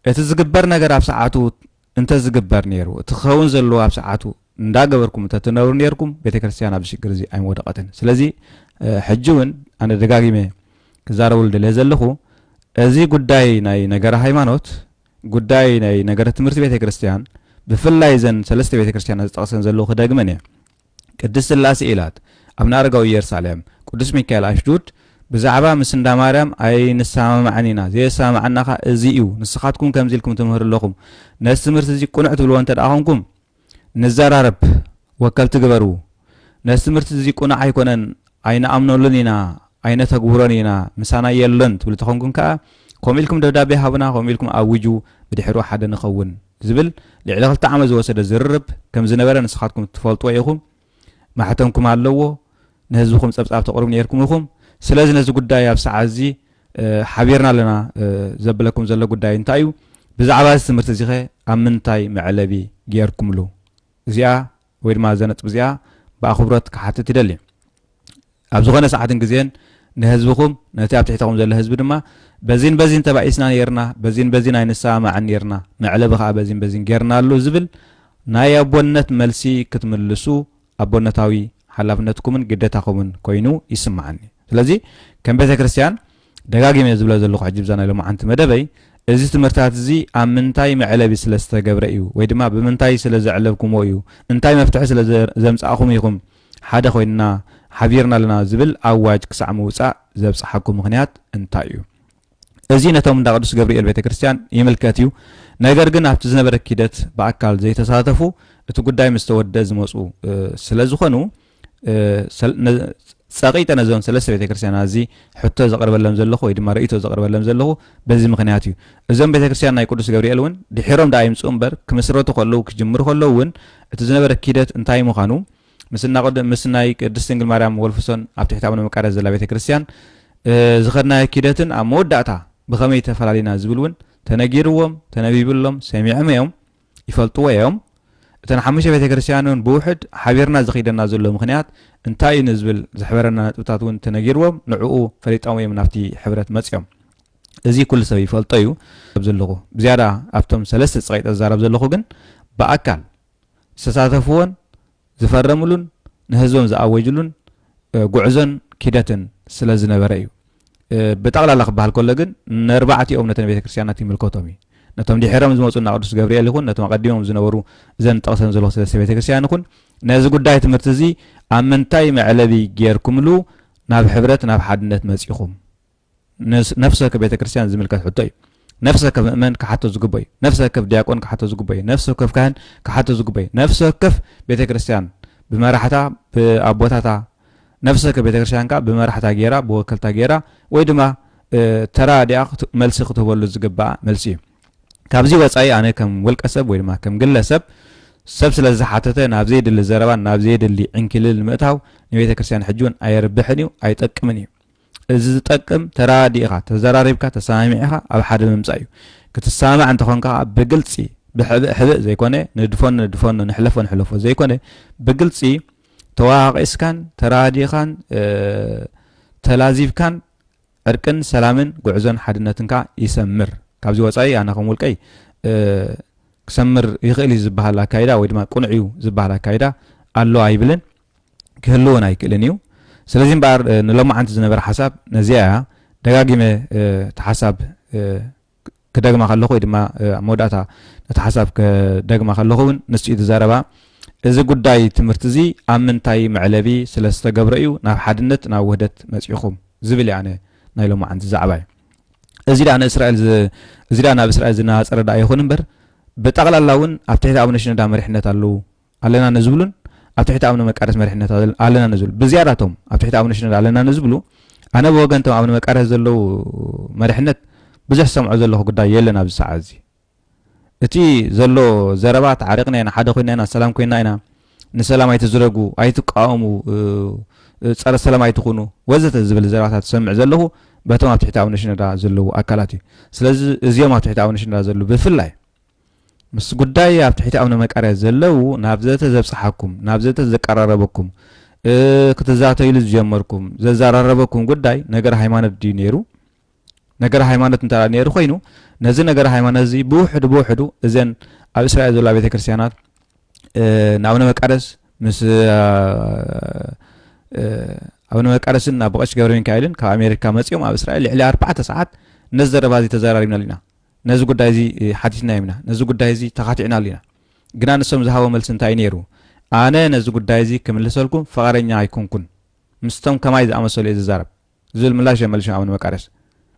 اتزغبر ነገር اب ساعاتو انت زغبر نيرو تخون زلو اب ساعاتو እንዳገበርኩም ተተነሩ ነርኩም ቤተ ክርስቲያን ኣብ ሽግር እዚ አይወደቀተን ስለዚ ሕጅውን ኣነ ደጋጊመ ክዛረቡል ደለ ዘለኹ እዚ ጉዳይ ናይ ነገር ሃይማኖት ጉዳይ ናይ ነገር ትምህርት ቤተ ክርስቲያን ብፍላይ ዘን ሰለስተ ቤተ ክርስቲያን ዝጠቅሰን ዘለኹ ደግመን ቅድስት ስላሴ ኢላት ኣብ ናረጋው ኢየሩሳሌም ቅዱስ ሚካኤል አሽዱድ ብዛዕባ ምስንዳ ማርያም አይ ንሳማዓኒና ዘሳማዓናኻ እዚ እዩ ንስኻትኩም ከምዚልኩም ትምህር ኣለኹም ነስ ትምህርት እዚ ቁኑዕ ትብልዎ እንተ ደኣኹምኩም نزارب وكلت جبرو نستمرت زي كنا عيكونن أين أمنولنينا أين تجبرانينا مسانا يلن تقول تخونكم كا قوميلكم دبدابي هبنا قوميلكم أوجو بدي حرو حدا نخون زبل لعلاقة تعمز وسد الزرب كم زنبرة نسخاتكم تفلتوا ياكم ما حتمكم علوه نهزوكم سبب تقربون يركم لكم سلازم نزو قداي بس عزي حبيرنا لنا زبلكم زلا قداي انتايو بزعبا استمرت زيخه أمنتاي معلبي جيركم له زيا ويد ما زنت بزيا باخبرت كحت تدلي ابزغنا ساعات غزين نهزبكم نتي ابتحتكم زل حزب دما بزين تبعيسنا يرنا بزين اينسا مع نيرنا معلبخا بزين غيرنا له زبل ناي ابونت ملسي كتملسو ابونتاوي حلافنتكم قدتاكم كوينو يسمعني ስለዚህ ከም ቤተ ክርስቲያን ደጋግሜ ዝብለ ዘለኹ ሕጅብ ዘና ኢሎም አንተ መደበይ እዚ ትምህርታት እዚ ኣብ ምንታይ መዕለቢ ስለ ዝተገብረ እዩ ወይ ድማ ብምንታይ ስለ ዘዕለብኩም እዩ እንታይ መፍትሒ ስለ ዘምጻእኹም ኢኹም ሓደ ኮይና ሓቢርና ለና ዝብል ኣዋጅ ክሳዕ ምውጻእ ዘብጽሐኩም ምኽንያት እንታይ እዩ እዚ ነቶም እንዳ ቅዱስ ገብርኤል ቤተ ክርስቲያን ይምልከት እዩ ነገር ግን ኣብቲ ዝነበረ ኪደት በአካል ዘይተሳተፉ እቲ ጉዳይ ምስተወደ ዝመጹ ስለ ዝኾኑ ساقيت أنا زون سلسلة بيت كريستيان هذه حتى زقرب لهم زلخو يدمر رأيته زقرب لهم زلخو بزي مخنياتي زون بيت كريستيان ناي قدوس جبريل ون دي حرام دايم سومبر كمسرته خلوه كجمر خلوه ون اتزنبر كيدت انتاي مخانو مسنا قد مسنا قدس سنجل مريم ولفسون أبتحت عمل مكارز زلا بيت كريستيان زخرنا كيدتن أمود دعتا بخمي تفعلنا زبلون تنجيروهم تنبيبلهم سميعهم يوم يفلطوا يوم تنحمش بيت كريستيانون بوحد حبيرنا زخيدنا زلو مخنيات انتاي نزبل زحبرنا تطاتون تنجيروهم نعقو فريت أوي من أفتي حبرات مسيوم ازي كل سبي فلطيو بزلغو بزيادة أفتم سلسة صغيرة الزارب زلغو جن بأكل سساتفون زفرملون نهزون زأوجلون قعزن كيدتن سلازنا برأيو بتغلى لخبها الكل جن نربعتي أو نتن بيت كريستياناتي ملكوتومي نتوم دي حرام زموصنا قدس جبريل يكون نتوم قديمهم زنورو زن تقسم زلو سلسة بيت كريستيان يكون نازو قداية مرتزي أمنتاي معلبي جيركم له ناب حبرت ناب حدنت مسيخهم نفسك بيت كريستيان زملكات حطي نفسك كمؤمن كحتى زقبي نفسك كف دياقون كحتى زقبي نفسك كف كهن كحتى زقبي نفسك كف بيت كريستيان بمرحتا بأبوتاتا نفسك بيت كريستيان كا بمرحتا غيرا بوكلتا غيرا ويدما ترى دياق ملسي خطبولو زقبا ملسي كابزي وصاي انا كم ولقسب ويدما كم ግለሰብ ሰብ ስለዝሓተተ ናብ ዘይድ ለዘረባ ናብ ዘይድ ሊዕንክልል ምእታው ንቤተ ክርስቲያን ሕጁን ኣይርብሕን ኣይጠቅምን እዩ እዚ ዝጠቅም ተራዲኻ ተዘራሪብካ ተሳሚዕኻ ኣብ ሓደ ምምጻእ እዩ ክትሳማዕ እንተኾንካ ብግልጺ ብሕብእ ዘይኮነ ንድፎን ንሕለፎ ዘይኮነ ብግልጺ ተዋቂስካን ተራዲኻን ተላዚብካን ዕርቅን ሰላምን ጉዕዞን ሓድነትንካ ይሰምር ካብዚ ወጻኢ ኣነ ከም ውልቀይ كسمر يخلي زبالة كايدا ويدما قنعيو زبالة كايدا الله أيبلن كهلون أيكلنيو سلازم بار نلوم عن تزنبر حساب نزيها دقاقيمة تحساب كدقما خلوخو يدما موداتا تحساب كدقما خلوخون نسجي تزاربا إذا قداي تمرتزي أمن تاي معلبي سلسة قبرأيو ناف حدنت ناف وهدت مسيخوم زبلي يعني نلوم عن تزعباي إزيدا أنا إسرائيل إزيدا أنا بإسرائيل زنا أسرد أيخون نبر بتقللاون أفتحت أبو نشنا دام مرحنة الله علنا نزبلون أفتحت أبو مكارس مرحنة علنا نزبل بزيارتهم أفتحت أبو نشنا علنا نزبلو أنا بوجنتهم أبو مكارس زلوا مرحنة بزح سمع زلوا قد يلنا بالسعازي إتي زلوا زربات عرقنا أنا حدا خوينا أنا سلام كوينا أنا نسلام أيتزرقوا أيتقاموا صار السلام أيتخونوا وزت الزبل زربات تسمع زلوا بتوم أفتحت أبو نشنا زلوا أكلاتي سلز زيوم أفتحت أبو نشنا زلوا بفلاي مس قداي أفتحت أبو مكارس زلوا نابزت زبصحكم نابزت زقرربكم كتزاتو يلز جمركم ززارربكم قداي نجر هيمانة دينيرو نجر هيمانة انترا نيرو خينو نزل نجر هيمانة زي بوحدو إذن أبي إسرائيل زولا بيت كريستيانات ناونا مكارس مس أبونا مكارسن نبغاش جبرين كايلن كأمريكا مسيوم أبي إسرائيل على 4 ساعات نزل ربازي تزاررنا لنا نزل قداي زي حديثنا يمنا نزل قداي زي تقاطعنا لنا جنا نسوم زهوا ملسن تاينيرو أنا نزل قداي زي كمل سؤالكم فقرني يكونكن مستم كما إذا أمسول إذا زارب زل ملاش ملش أبونا مكارس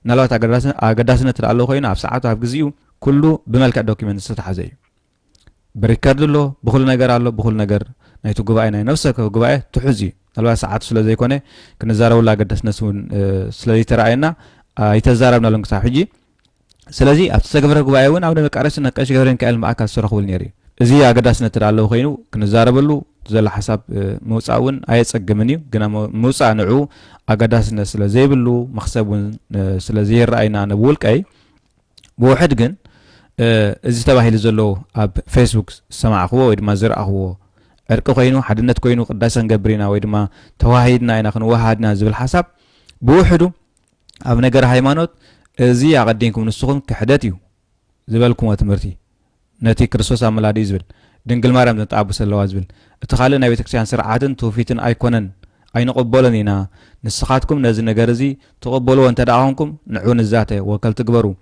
نلوت أقداسنا ترى الله خينا في ساعات هفجزيو كله بملك الدوكيمنت ستحزي بريكارد له بخل نجار الله بخل نجار نيتو جواي نفسك جواي تحزي نلوت ساعات سلا زي كونه كنزاره ولا قداسنا سون سلا تراينا يتزاربنا لونك صاحجي سلازي أفتسقفر جواي وين أبونا مكارس نقاش جبرين كألم أكل سرخ والنيري إذا أقداسنا ترى الله خينو كنزاربلو زل حساب موسعون آيات سجمنيو جنا موسع نعو أقداسنا سلازي بلو مخسبون سلازي رأينا نقول كأي بواحد جن إذا تبعه لزلو أب فيسبوك سمع أخوه ويدما زر أخوه أركو خينو حدنت كوينو قداسن جبرينا ويدما تواهيدنا إن خن واحدنا زبل حساب بواحدو أب نجار هيمانوت زي أقدينكم نسخن كحداتيو زبالكم وتمرتي نتي كرسوس عملادي زبل دنقل مارم نتعب سلوا زبل اتخالنا بيتكسيان سرعاتن توفيتن أيكونن أين قبولنينا نسخاتكم نزل نجارزي تقبلوا أنت دعاهمكم نعون الذات وكل تكبروا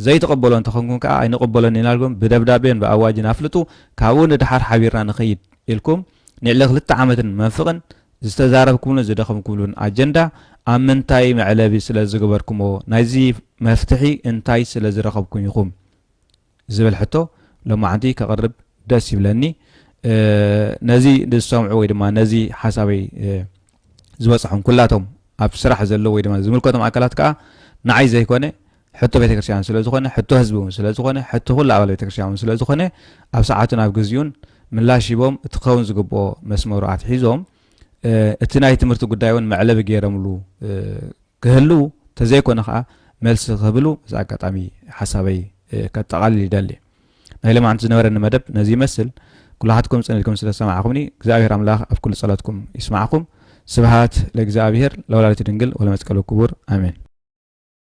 زي تقبلوا أنت خنكم كا أين قبولنينا لكم بدبدابين بأواج نافلتو كاون دحر حبيرنا نخيد إلكم نعلق للتعامة منفقا استزاربكم زدخمكم لون أجندة أمن تاي معلبي سلازق بركم نايزي مفتحي انتاي سلازق رقبكم يقوم زبل حتى لما عندي كقرب داسي بلاني نزي دسامع ويدما نزي حسابي زوصحهم كلاتهم أبصراحة زلوا ويدما زملكم أكلات كا نعايز يكونه حتى بيت كريستيان سلازقونه حتى حزبهم سلازقونه حتى كل على بيت كريستيان سلازقونه أبساعتنا بجزيون من لا شيبهم تخون زقبوا مسمورات حيزهم اتناي تمرتو قدايون معلب جيرملو كهلو تزيكون خا ملس قبلو زاقطامي حسابي كتقالي دالي نايله ما انت نورن مدب نزي مسل كلاتكم صنلكم سلسمعكمني እግዚአብሔር አምላክ አፍ ኩሉ ጸሎትኩም ይስማعكم ስብሃት ለእግዚአብሔር ለወላዲቱ ድንግል ወለመስቀሉ ክቡር አሜን